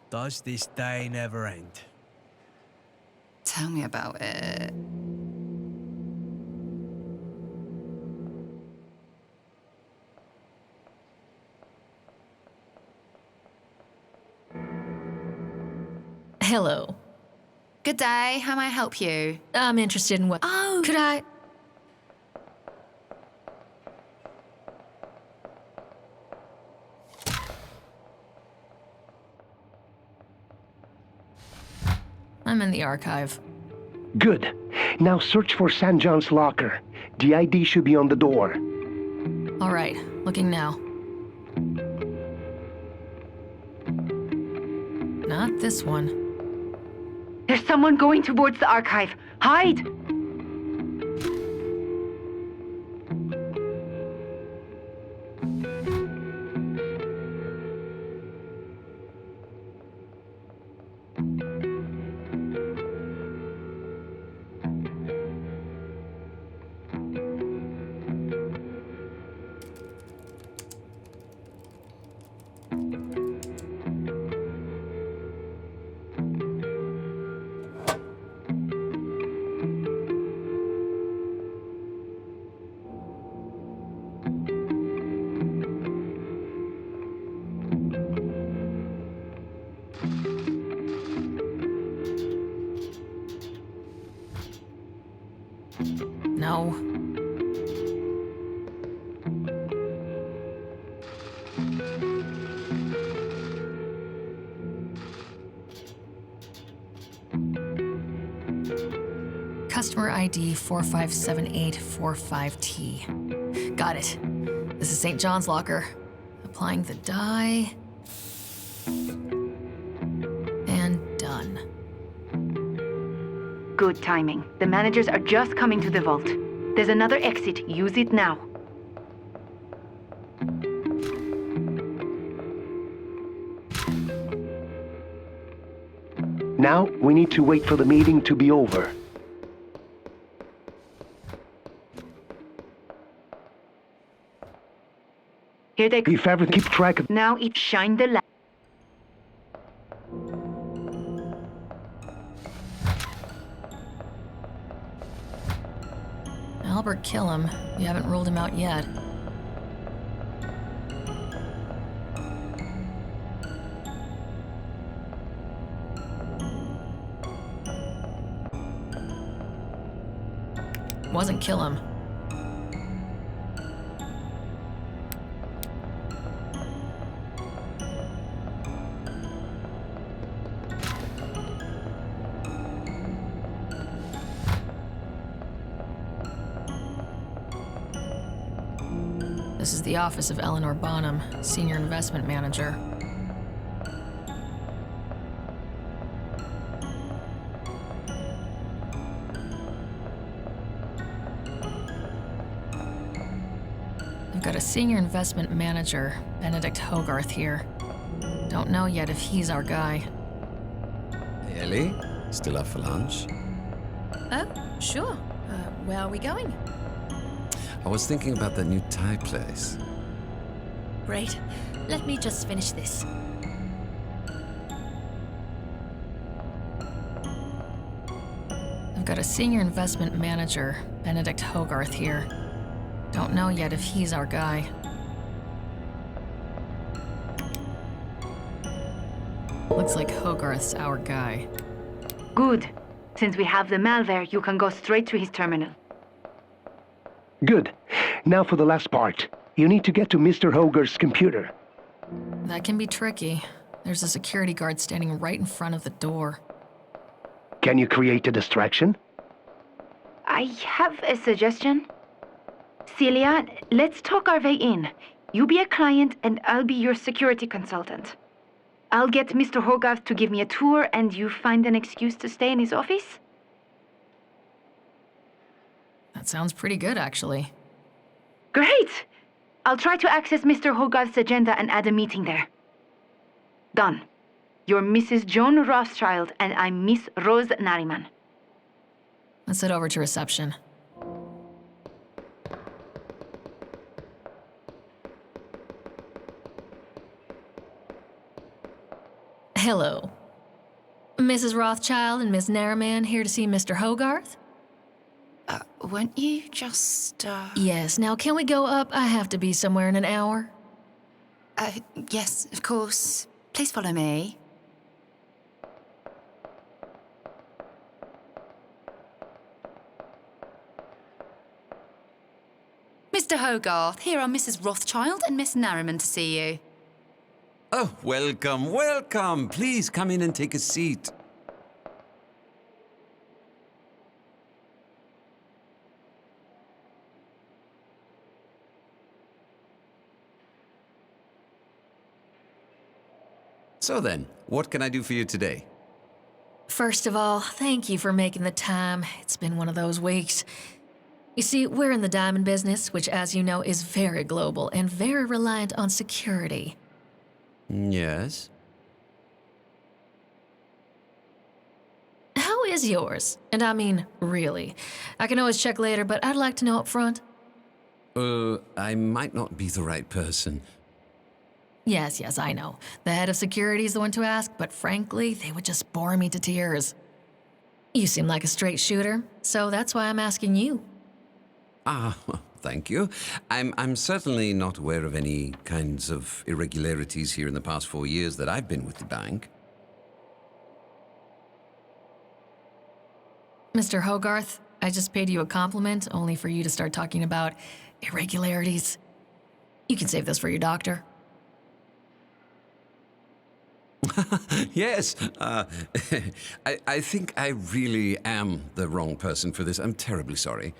Does this day never end? Tell me about it. Hello. Good day. How may I help you? I'm interested in what... Oh, Could I... I'm in the archive. Good. Now search for St. John's locker. The ID should be on the door. All right, looking now. Not this one. There's someone going towards the archive. Hide! No. Customer ID 457845T. Got it. This is St. John's locker. Applying the die. And done. Good timing. The managers are just coming to the vault. There's another exit. Use it now. Now we need to wait for the meeting to be over. Here they If ever keep track of... Now it shine the light. Albert Killam. We haven't ruled him out yet. Wasn't Killam. This is the office of Eleanor Bonham, Senior Investment Manager. I've got a Senior Investment Manager, Benedict Hogarth, here. Don't know yet if he's our guy. Hey, Ellie? Still up for lunch? Oh, sure. Where are we going? I was thinking about that new Thai place. Great. Let me just finish this. I've got a Senior Investment Manager, Benedict Hogarth, here. Don't know yet if he's our guy. Looks like Hogarth's our guy. Good. Since we have the malware, you can go straight to his terminal. Good. Now for the last part. You need to get to Mr. Hogarth's computer. That can be tricky. There's a security guard standing right in front of the door. Can you create a distraction? I have a suggestion. Celia, let's talk our way in. You be a client and I'll be your security consultant. I'll get Mr. Hogarth to give me a tour and you find an excuse to stay in his office? That sounds pretty good, actually. Great! I'll try to access Mr. Hogarth's agenda and add a meeting there. Done. You're Mrs. Joan Rothschild, and I'm Miss Rose Nariman. Let's head over to reception. Hello. Mrs. Rothschild and Miss Nariman here to see Mr. Hogarth? Weren't you just, Yes, now can we go up? I have to be somewhere in an hour. Yes, of course. Please follow me. Mr. Hogarth, here are Mrs. Rothschild and Miss Nariman to see you. Oh, welcome, welcome. Please come in and take a seat. So then, what can I do for you today? First of all, thank you for making the time. It's been one of those weeks. You see, we're in the diamond business, which, as you know, is very global and very reliant on security. Yes? How is yours? And I mean, really. I can always check later, but I'd like to know up front. I might not be the right person. Yes, I know. The head of security is the one to ask, but frankly, they would just bore me to tears. You seem like a straight shooter, so that's why I'm asking you. Ah, well, thank you. I'm certainly not aware of any kinds of irregularities here in the past 4 years that I've been with the bank. Mr. Hogarth, I just paid you a compliment only for you to start talking about irregularities. You can save this for your doctor. Yes, I think I really am the wrong person for this. I'm terribly sorry.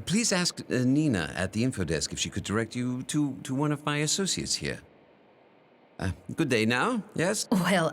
Please ask Nina at the info desk if she could direct you to one of my associates here. Good day now, yes? Well,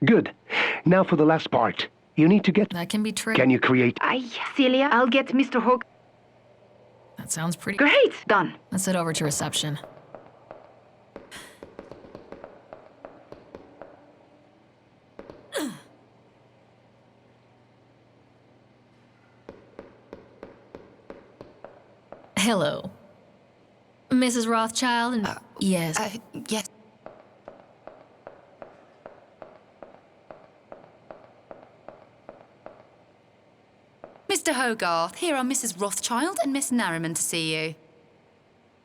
Good. Now for the last part. You need to get... That can be tricky. Can you create... Celia, I'll get Mr. Hogarth. That sounds pretty... Great! Done. Let's head over to reception. Hello. Mrs. Rothschild and... yes. Yes. Mr. Hogarth, here are Mrs. Rothschild and Miss Nariman to see you.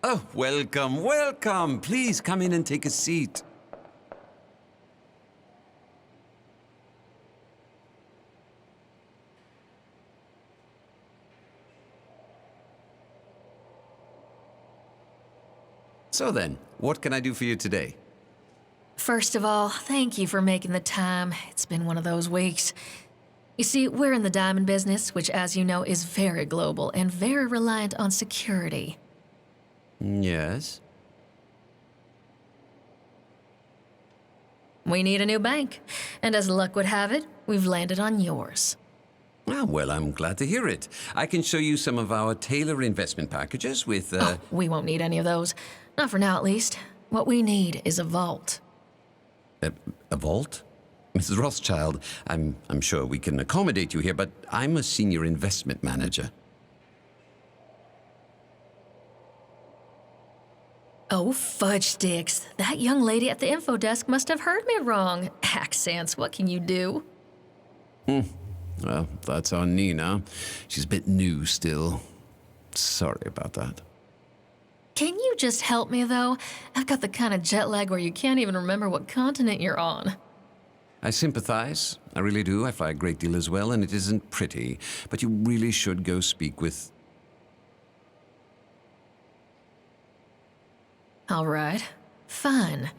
Oh, welcome, welcome. Please come in and take a seat. So then, what can I do for you today? First of all, thank you for making the time. It's been one of those weeks. You see, we're in the diamond business, which, as you know, is very global and very reliant on security. Yes? We need a new bank, and as luck would have it, we've landed on yours. Ah, well, I'm glad to hear it. I can show you some of our Taylor investment packages with, Oh, we won't need any of those. Not for now, at least. What we need is a vault. A vault? Mrs. Rothschild, I'm sure we can accommodate you here, but I'm a senior investment manager. Oh, fudge sticks. That young lady at the info desk must have heard me wrong. Accents, what can you do? Well, that's on Nina. She's a bit new still. Sorry about that. Can you just help me, though? I've got the kind of jet lag where you can't even remember what continent you're on. I sympathize. I really do. I fly a great deal as well, and it isn't pretty. But you really should go speak with... All right. Fine.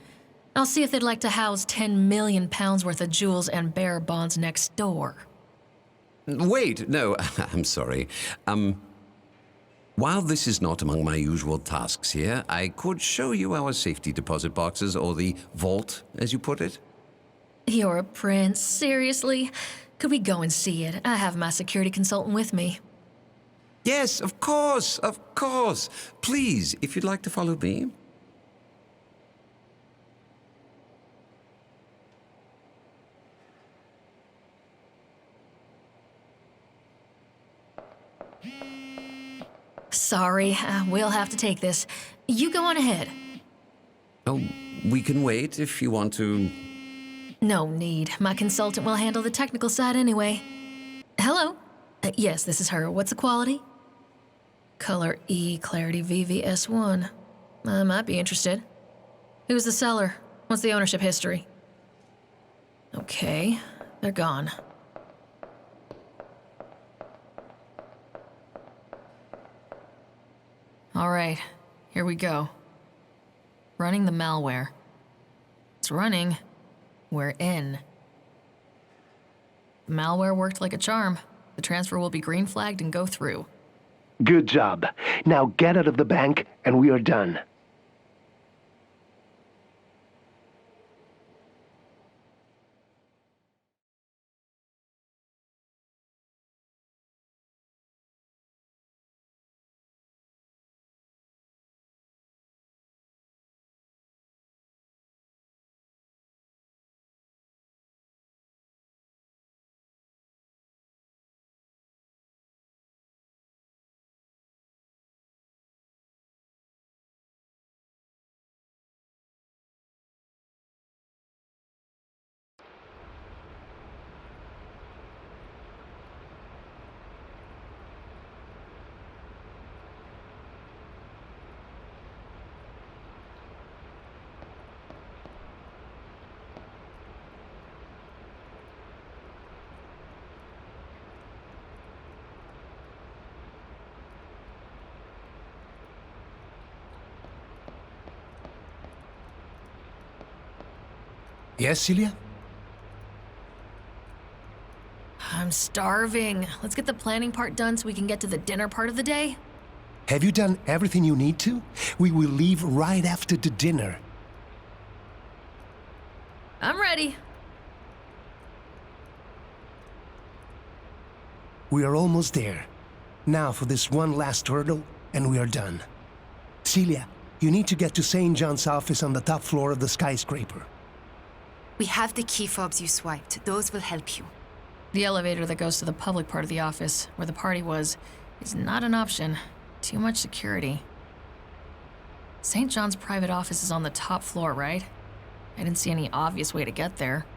I'll see if they'd like to house 10 million pounds worth of jewels and bearer bonds next door. Wait, no, I'm sorry. While this is not among my usual tasks here, I could show you our safety deposit boxes, or the vault, as you put it. You're a prince, seriously? Could we go and see it? I have my security consultant with me. Yes, of course, of course. Please, if you'd like to follow me. Sorry, we'll have to take this. You go on ahead. Oh, we can wait if you want to. No need. My consultant will handle the technical side anyway. Hello? Yes, this is her. What's the quality? Color E, clarity VVS1. I might be interested. Who's the seller? What's the ownership history? Okay, they're gone. All right, here we go. Running the malware. It's running. We're in. The malware worked like a charm. The transfer will be green flagged and go through. Good job. Now get out of the bank and we are done. Yes, Celia? I'm starving. Let's get the planning part done so we can get to the dinner part of the day. Have you done everything you need to? We will leave right after the dinner. I'm ready. We are almost there. Now for this one last hurdle, and we are done. Celia, you need to get to St. John's office on the top floor of the skyscraper. We have the key fobs you swiped. Those will help you. The elevator that goes to the public part of the office, where the party was, is not an option. Too much security. St. John's private office is on the top floor, right? I didn't see any obvious way to get there.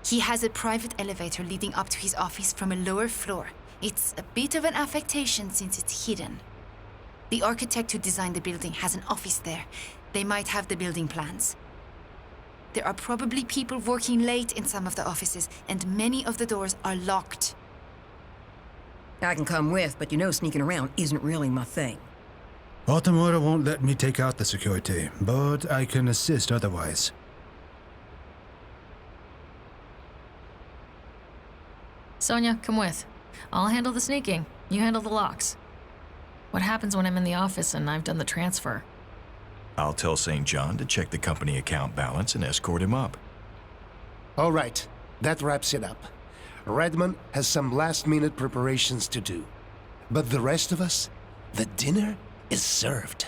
He has a private elevator leading up to his office from a lower floor. It's a bit of an affectation since it's hidden. The architect who designed the building has an office there. They might have the building plans. There are probably people working late in some of the offices, and many of the doors are locked. I can come with, but you know sneaking around isn't really my thing. Automora won't let me take out the security, but I can assist otherwise. Sonia, come with. I'll handle the sneaking. You handle the locks. What happens when I'm in the office and I've done the transfer? I'll tell St. John to check the company account balance and escort him up. All right, that wraps it up. Redmond has some last-minute preparations to do. But the rest of us, the dinner is served.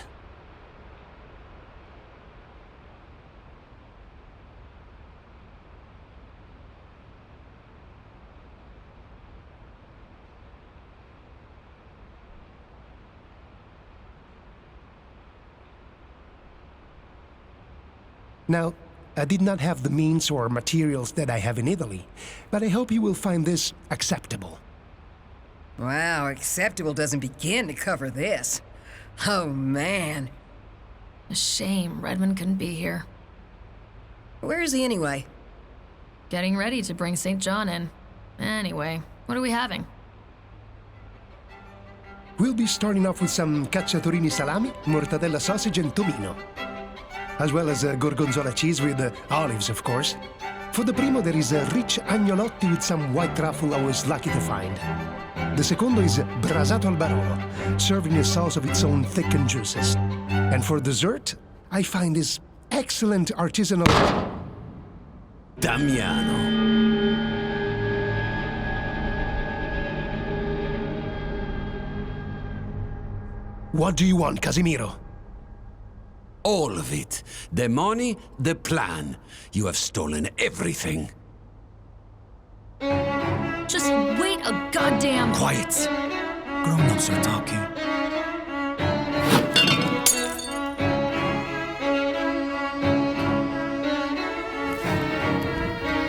Now, I did not have the means or materials that I have in Italy, but I hope you will find this acceptable. Wow, acceptable doesn't begin to cover this. Oh, man. A shame Redmond couldn't be here. Where is he anyway? Getting ready to bring St. John in. Anyway, what are we having? We'll be starting off with some cacciatorini salami, mortadella sausage, and tomino. As well as gorgonzola cheese with olives, of course. For the primo, there is a rich agnolotti with some white truffle I was lucky to find. The secondo is brasato al barolo, served in a sauce of its own thickened juices. And for dessert, I find this excellent artisanal... Damiano. What do you want, Casimiro? All of it. The money, the plan. You have stolen everything. Just wait a goddamn... Quiet. Grown-ups are talking.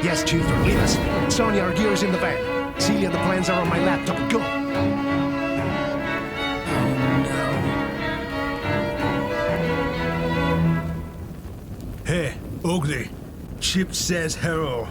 Yes, Chief, lead us. Sonia, our gear is in the van. Celia, the plans are on my laptop. Go! Hey, Ugly. Chip says hello.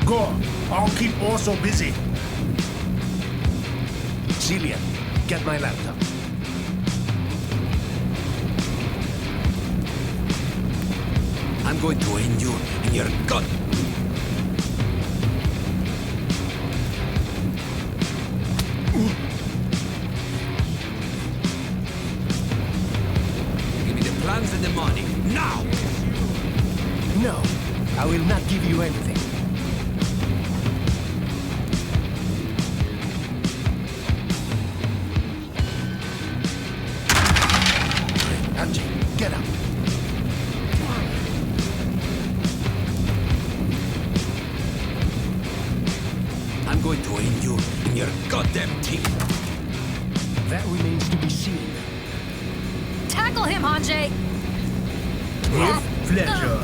Go. I'll keep Orso busy. Celia, get my laptop. I'm going to end you in your gut. Give me the plans and the money, now! No, I will not give you anything. Get up. I'm going to end you in your goddamn teeth. That remains to be seen. Tackle him, Hanjay! With pleasure.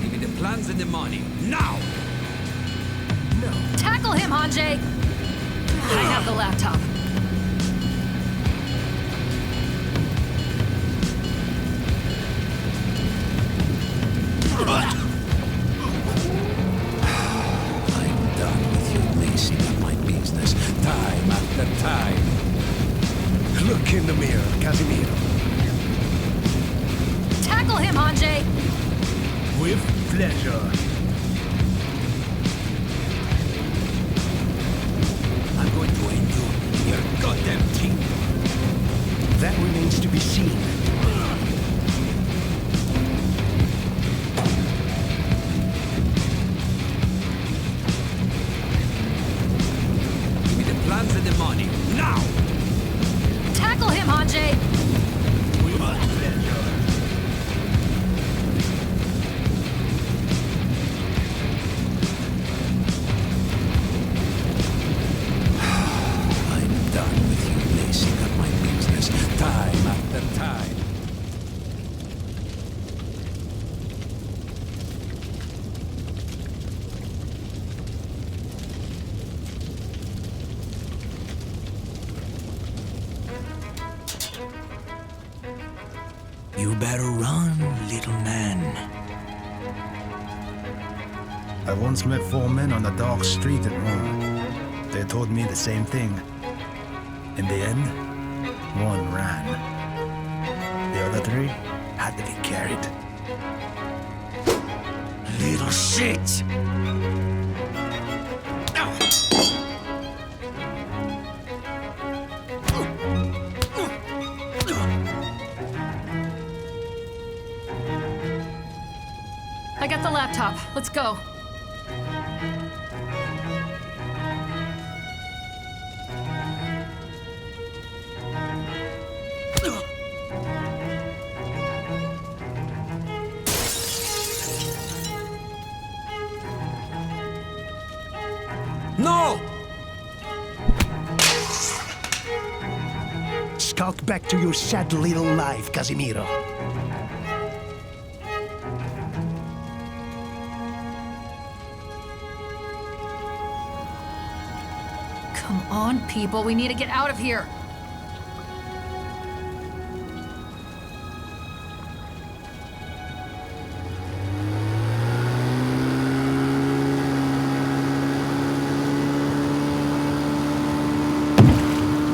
Give me the plans and the money, now! No. Tackle him, Hanjay! I have the laptop. I'm done with you messing up my business time after time. Look in the mirror, Casimiro. Tackle him, Hanjay! With pleasure. I'm going to end you in your goddamn teeth. That remains to be seen. Give me the plans and the money, now! Tackle him, Hanjay! With pleasure. I'm done with you messing up my business time after time. You better run, little man. I once met 4 men on a dark street in Rome. They told me the same thing. In the end, one ran. The other 3 had to be carried. Little shit! laptop. Let's go. No! Skulk back to your sad little life, Casimiro. Come on, people. We need to get out of here.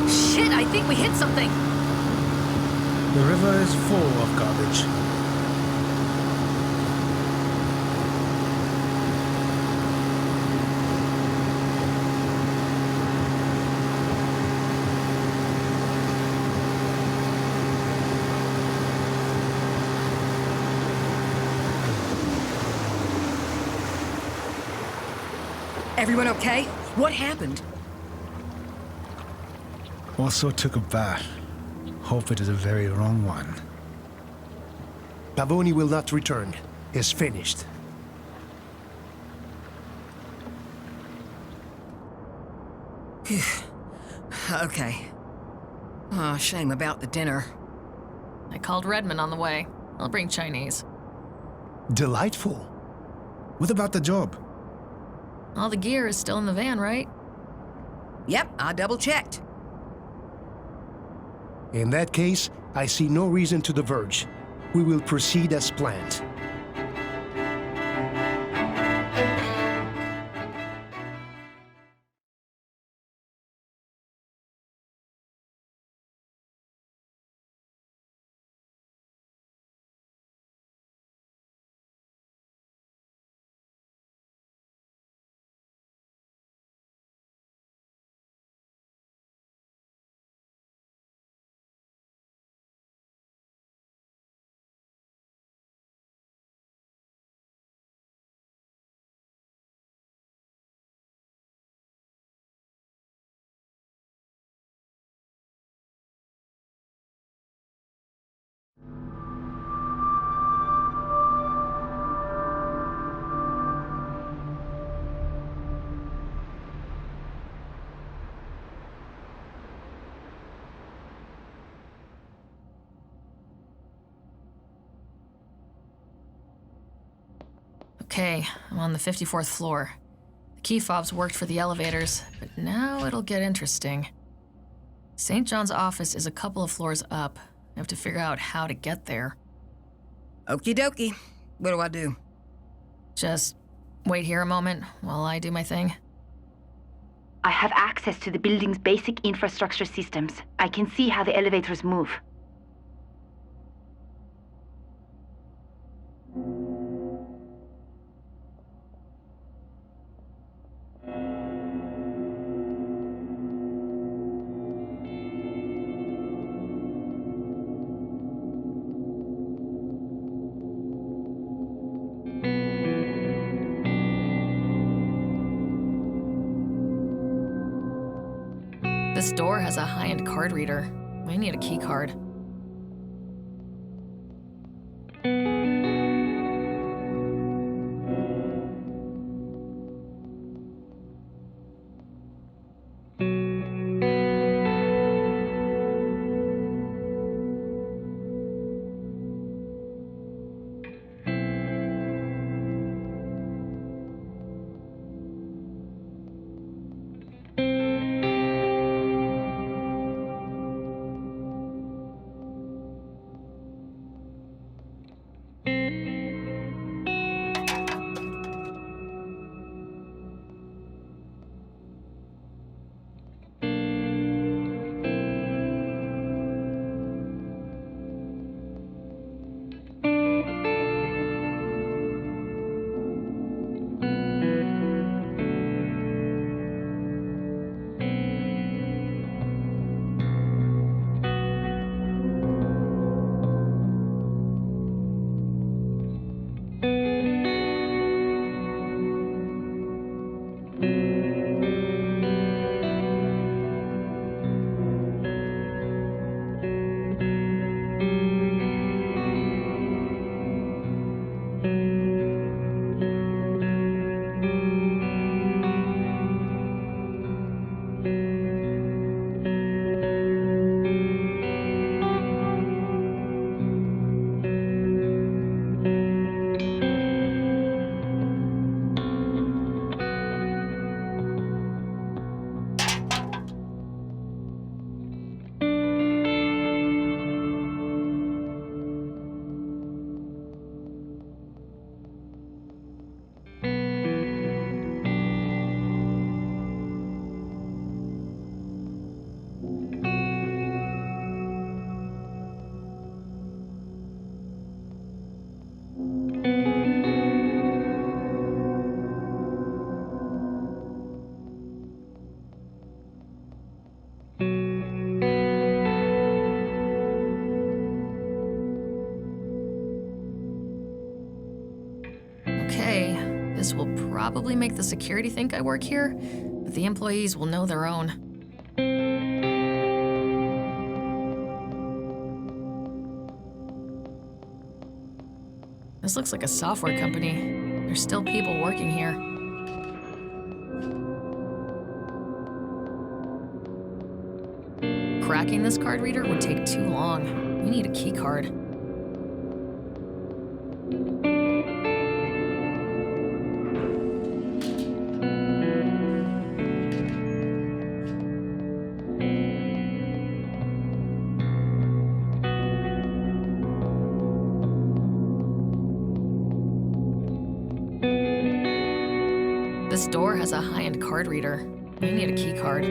Shit, I think we hit something. The river is full of garbage. Everyone okay? What happened? Also took a bath. Hope it is a very wrong one. Pavoni will not return. Is finished. Okay. Oh, shame about the dinner. I called Redmond on the way. I'll bring Chinese. Delightful. What about the job? All the gear is still in the van, right? Yep, I double-checked. In that case, I see no reason to diverge. We will proceed as planned. Okay, I'm on the 54th floor. The key fobs worked for the elevators, but now it'll get interesting. St. John's office is a couple of floors up. I have to figure out how to get there. Okie dokie. What do I do? Just wait here a moment while I do my thing. I have access to the building's basic infrastructure systems. I can see how the elevators move. This door has a high-end card reader. I need a key card. probably make the security think I work here, but the employees will know their own. This looks like a software company. There's still people working here. Cracking this card reader would take too long. We need a key card. This door has a high-end card reader. I need a key card.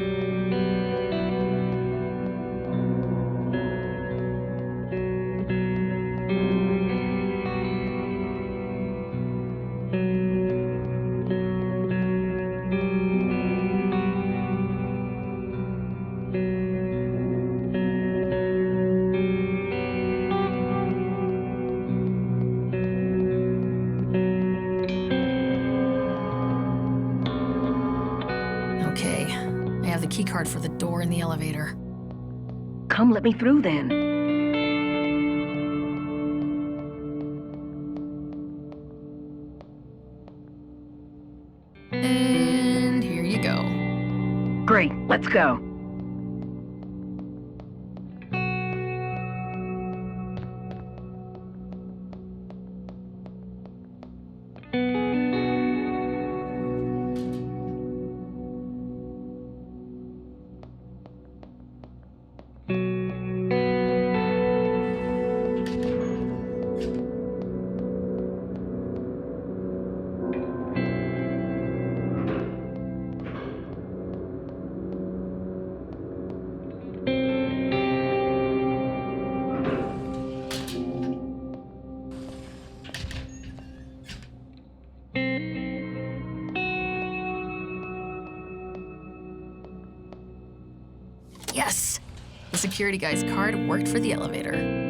Okay, I have the key card for the door in the elevator. Come let me through then. And here you go. Great, let's go. Yes! The security guy's card worked for the elevator.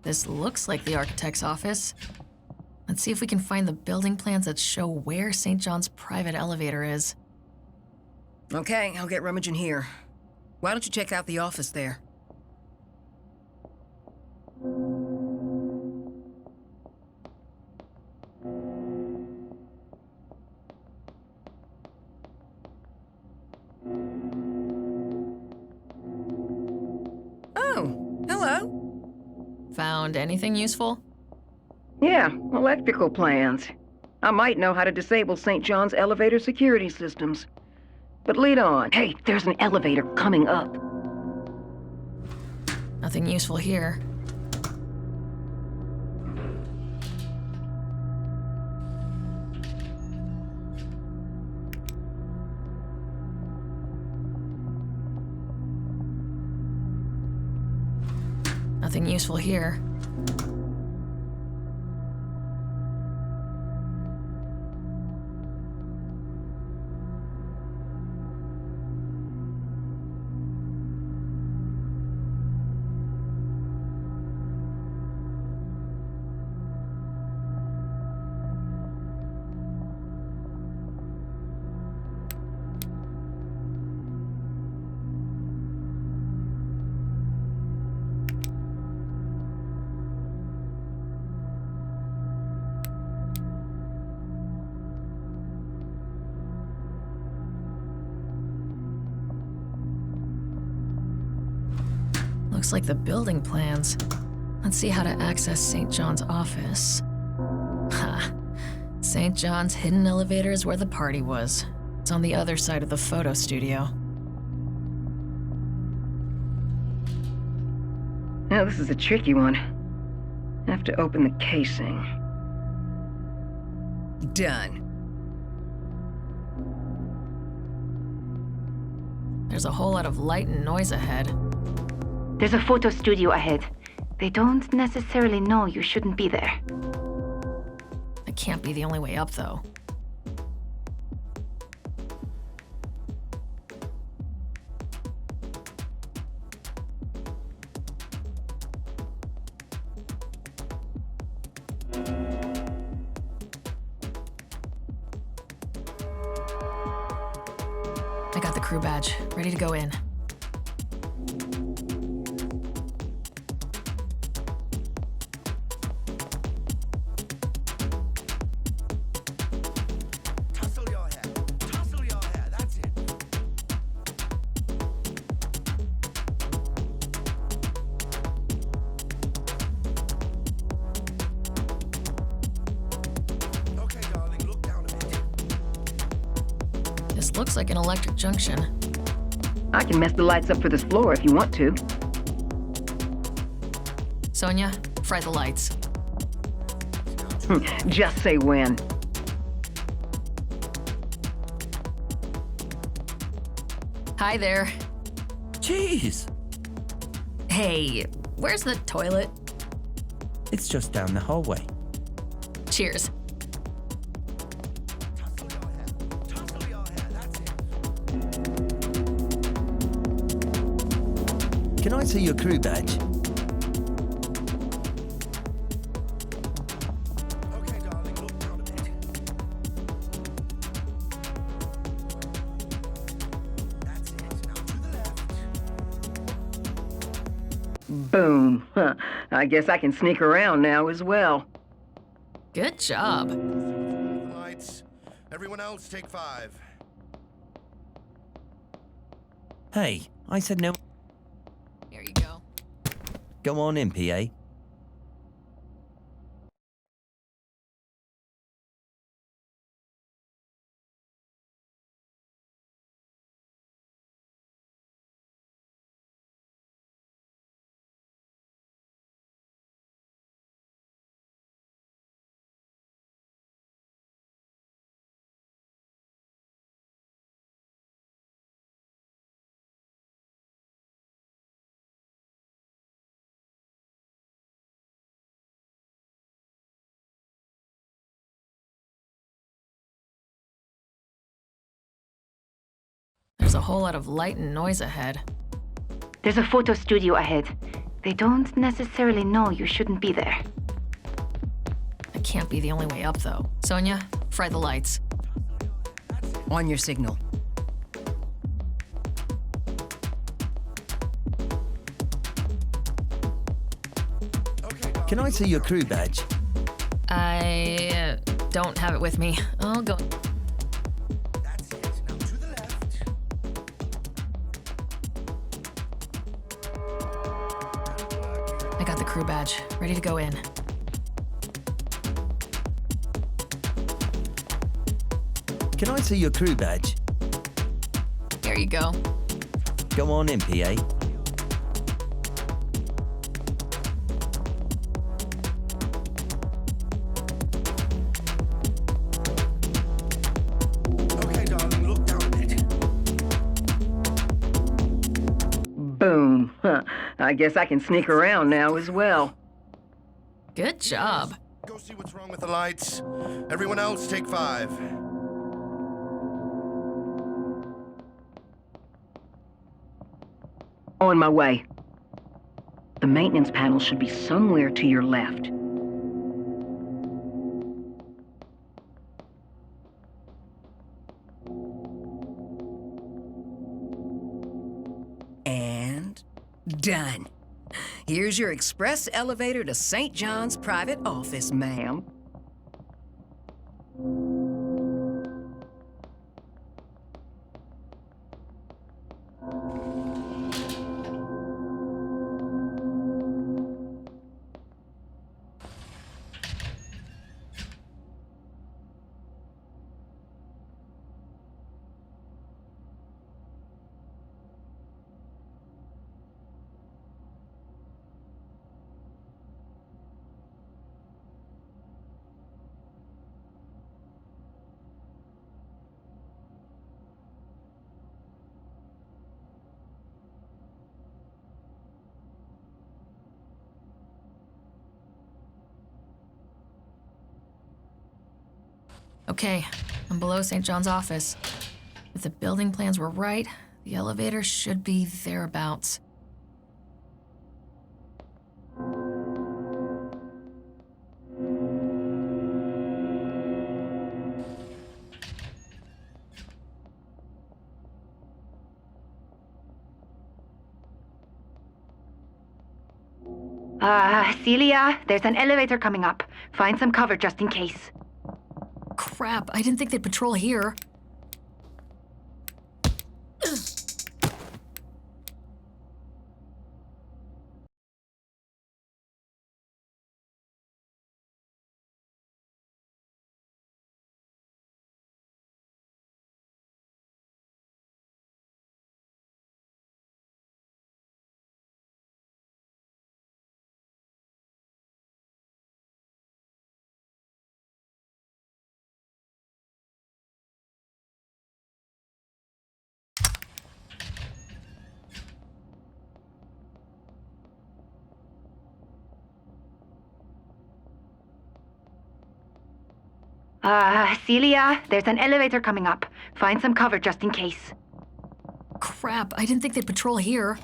This looks like the architect's office. Let's see if we can find the building plans that show where St. John's private elevator is. Okay, I'll get rummaging here. Why don't you check out the office there? Oh, hello. Found anything useful? Yeah, electrical plans. I might know how to disable St. John's elevator security systems. But lead on. Hey, there's an elevator coming up. Nothing useful here. Nothing useful here. Looks like the building plans. Let's see how to access St. John's office. Ha! St. John's hidden elevator is where the party was. It's on the other side of the photo studio. Now, this is a tricky one. I have to open the casing. Done. There's a whole lot of light and noise ahead. There's a photo studio ahead. They don't necessarily know you shouldn't be there. It can't be the only way up, though. I got the crew badge, ready to go in. This looks like an electric junction. I can mess the lights up for this floor if you want to. Sonia, fry the lights. Just say when. Hi there. Jeez. Hey, where's the toilet? It's just down the hallway. Cheers. Can I see your crew badge? Boom. Huh. I guess I can sneak around now as well. Good job. Lights. Everyone else, take 5. Hey, I said no. Here you go. Go on in, PA. There's a whole lot of light and noise ahead. There's a photo studio ahead. They don't necessarily know you shouldn't be there. It can't be the only way up, though. Sonia, fry the lights. On your signal. Can I see your crew badge? I don't have it with me. I'll go. I got the crew badge, ready to go in. Can I see your crew badge? Here you go. Go on in, PA. Okay, darling, look down a bit. Boom. Huh. I guess I can sneak around now as well. Good job. Go see what's wrong with the lights. Everyone else, take 5. On my way. The maintenance panel should be somewhere to your left. And done. Here's your express elevator to St. John's private office, ma'am. Okay, I'm below St. John's office. If the building plans were right, the elevator should be thereabouts. Celia, there's an elevator coming up. Find some cover just in case. Crap, I didn't think they'd patrol here. Celia, there's an elevator coming up. Find some cover just in case. Crap, I didn't think they'd patrol here.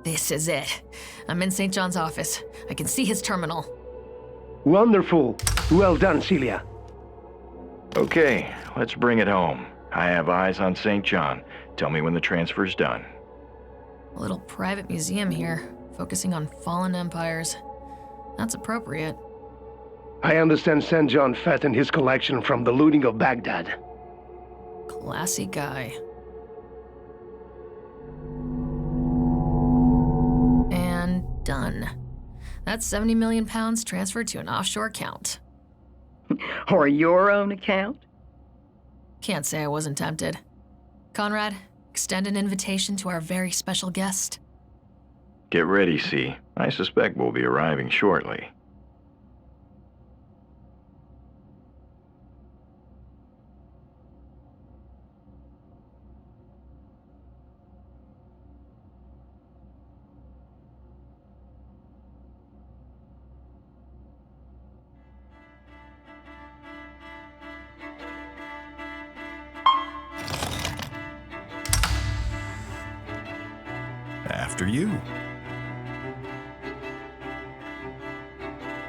This is it. I'm in St. John's office. I can see his terminal. Wonderful. Well done, Celia. Okay, let's bring it home. I have eyes on St. John. Tell me when the transfer's done. A little private museum here, focusing on fallen empires. That's appropriate. I understand St. John fattened his collection from the looting of Baghdad. Classy guy. And done. That's 70 million pounds transferred to an offshore account. Or your own account? Can't say I wasn't tempted. Conrad, extend an invitation to our very special guest. Get ready, C. I suspect we'll be arriving shortly. After you.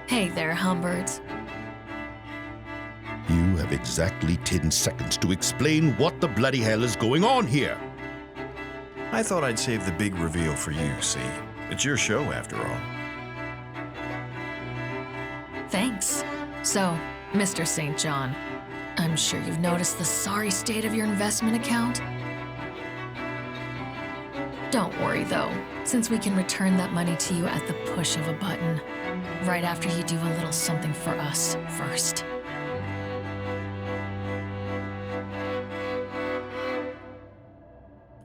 Hey there, Humberts. You have exactly 10 seconds to explain what the bloody hell is going on here. I thought I'd save the big reveal for you, C. It's your show, after all. Thanks. So, Mr. St. John, I'm sure you've noticed the sorry state of your investment account. Don't worry, though, since we can return that money to you at the push of a button, right after you do a little something for us first.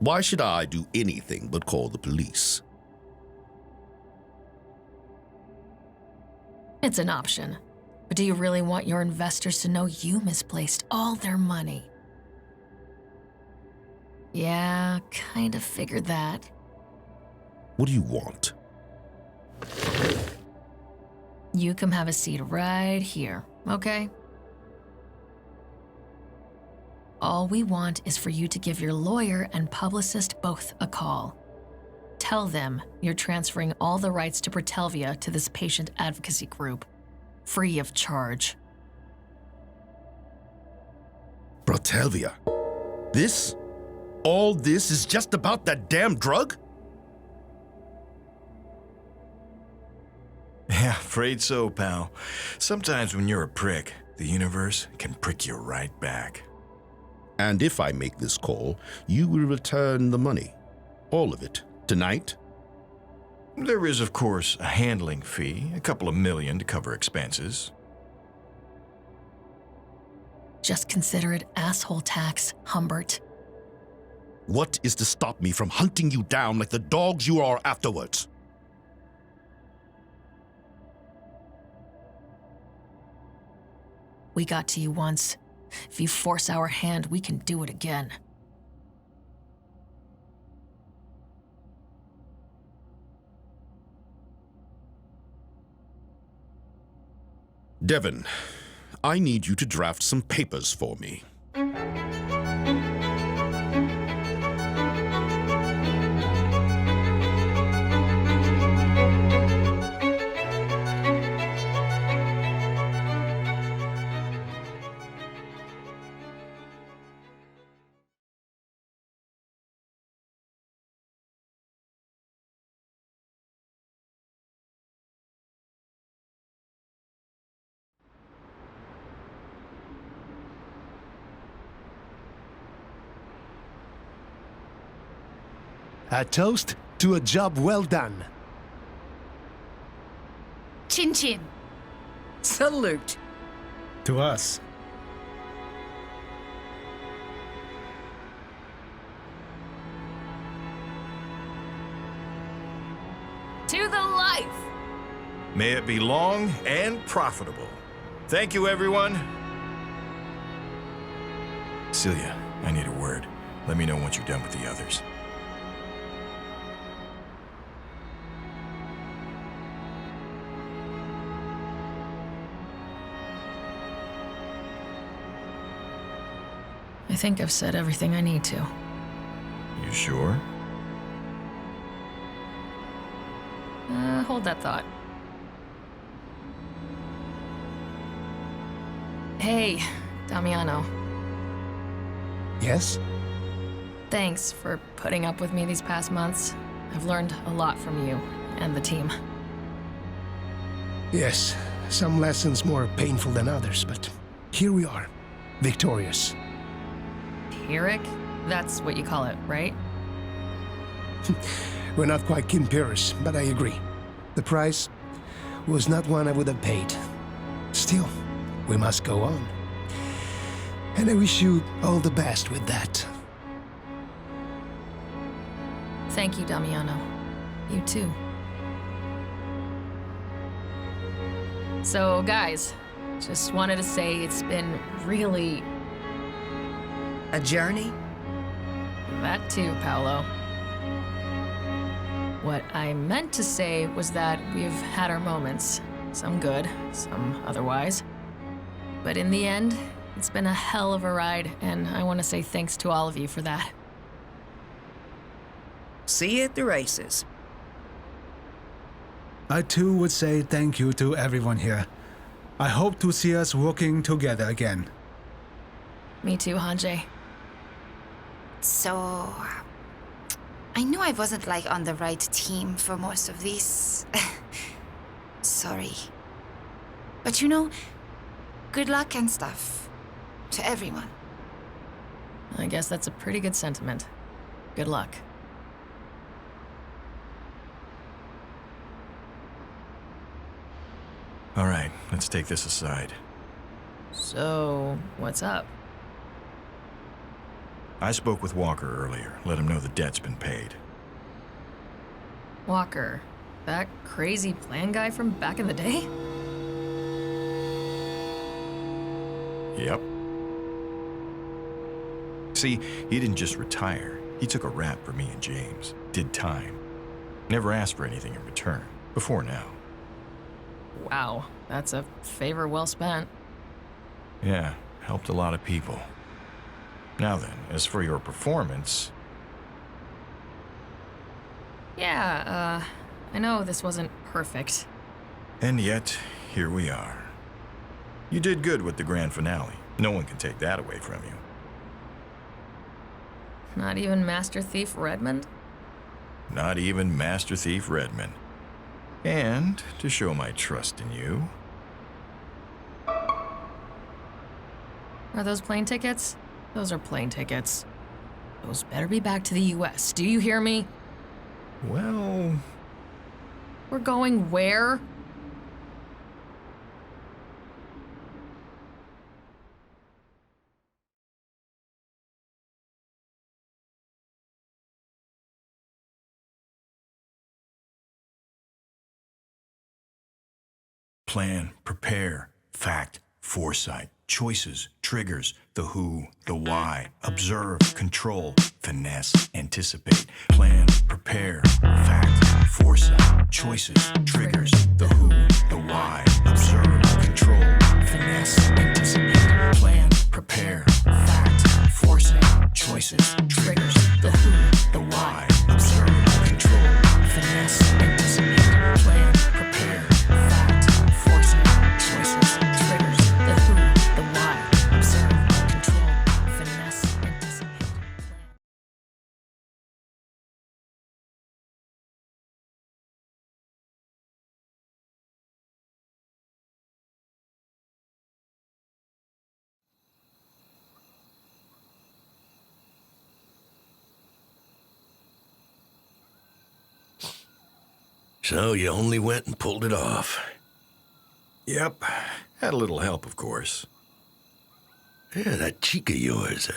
Why should I do anything but call the police? It's an option. But do you really want your investors to know you misplaced all their money? Yeah, kind of figured that. What do you want? You come have a seat right here, okay? All we want is for you to give your lawyer and publicist both a call. Tell them you're transferring all the rights to Bratelvia to this patient advocacy group, free of charge. Bratelvia? This? All this is just about that damn drug? Yeah, afraid so, pal. Sometimes when you're a prick, the universe can prick you right back. And if I make this call, you will return the money. All of it. Tonight? There is, of course, a handling fee, a couple of million to cover expenses. Just consider it asshole tax, Humbert. What is to stop me from hunting you down like the dogs you are afterwards? We got to you once. If you force our hand, we can do it again. Devin, I need you to draft some papers for me. A toast to a job well done. Chin chin. Salute. To us. To the life! May it be long and profitable. Thank you, everyone. Celia, I need a word. Let me know once you're done with the others. I think I've said everything I need to. You sure? Hold that thought. Hey, Damiano. Yes? Thanks for putting up with me these past months. I've learned a lot from you and the team. Yes, some lessons more painful than others, but here we are, victorious. Pyrrhic? That's what you call it, right? We're not quite Kim Pyrrhus, but I agree. The price was not one I would have paid. Still, we must go on. And I wish you all the best with that. Thank you, Damiano. You too. So, guys, just wanted to say it's been really... A journey? That too, Paolo. What I meant to say was that we've had our moments. Some good, some otherwise. But in the end, it's been a hell of a ride, and I want to say thanks to all of you for that. See you at the races. I too would say thank you to everyone here. I hope to see us working together again. Me too, Hanjay. So, I knew I wasn't like on the right team for most of this. Sorry. But you know, good luck and stuff. To everyone. I guess that's a pretty good sentiment. Good luck. All right, let's take this aside. So, what's up? I spoke with Walker earlier, let him know the debt's been paid. Walker, that crazy plan guy from back in the day? Yep. See, he didn't just retire. He took a rap for me and James, did time. Never asked for anything in return, before now. Wow, that's a favor well spent. Yeah, helped a lot of people. Now then, as for your performance... Yeah, I know this wasn't perfect. And yet, here we are. You did good with the grand finale. No one can take that away from you. Not even Master Thief Redmond? Not even Master Thief Redmond. And, to show my trust in you... Are those plane tickets? Those are plane tickets. Those better be back to the US. Do you hear me? Well... We're going where? Plan, prepare, fact, foresight, choices, triggers, the who, the why, observe, control, finesse, anticipate, plan, prepare, fact, foresight, choices, triggers, the who, the why, observe, control, finesse, anticipate, plan, prepare, fact, foresight, choices, triggers, the who, the why, observe, control, finesse, anticipate, plan, prepare, fact, foresight, choices, triggers, the who, the why, observe, control, finesse, anticipate, plan. So you only went and pulled it off. Yep. Had a little help, of course. Yeah, that cheek of yours,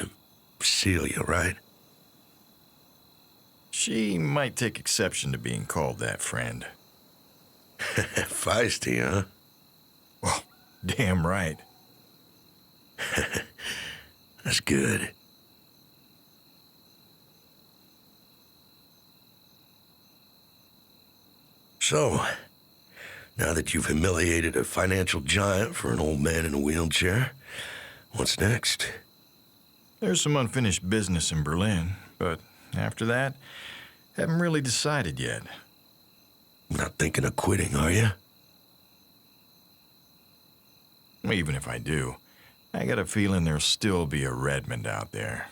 Celia, right? She might take exception to being called that, friend. Feisty, huh? Well, damn right. That's good. So, now that you've humiliated a financial giant for an old man in a wheelchair, what's next? There's some unfinished business in Berlin, but after that, haven't really decided yet. Not thinking of quitting, are you? Even if I do, I got a feeling there'll still be a Redmond out there.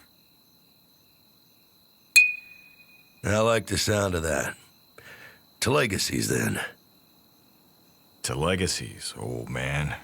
I like the sound of that. To legacies, then. To legacies, old man.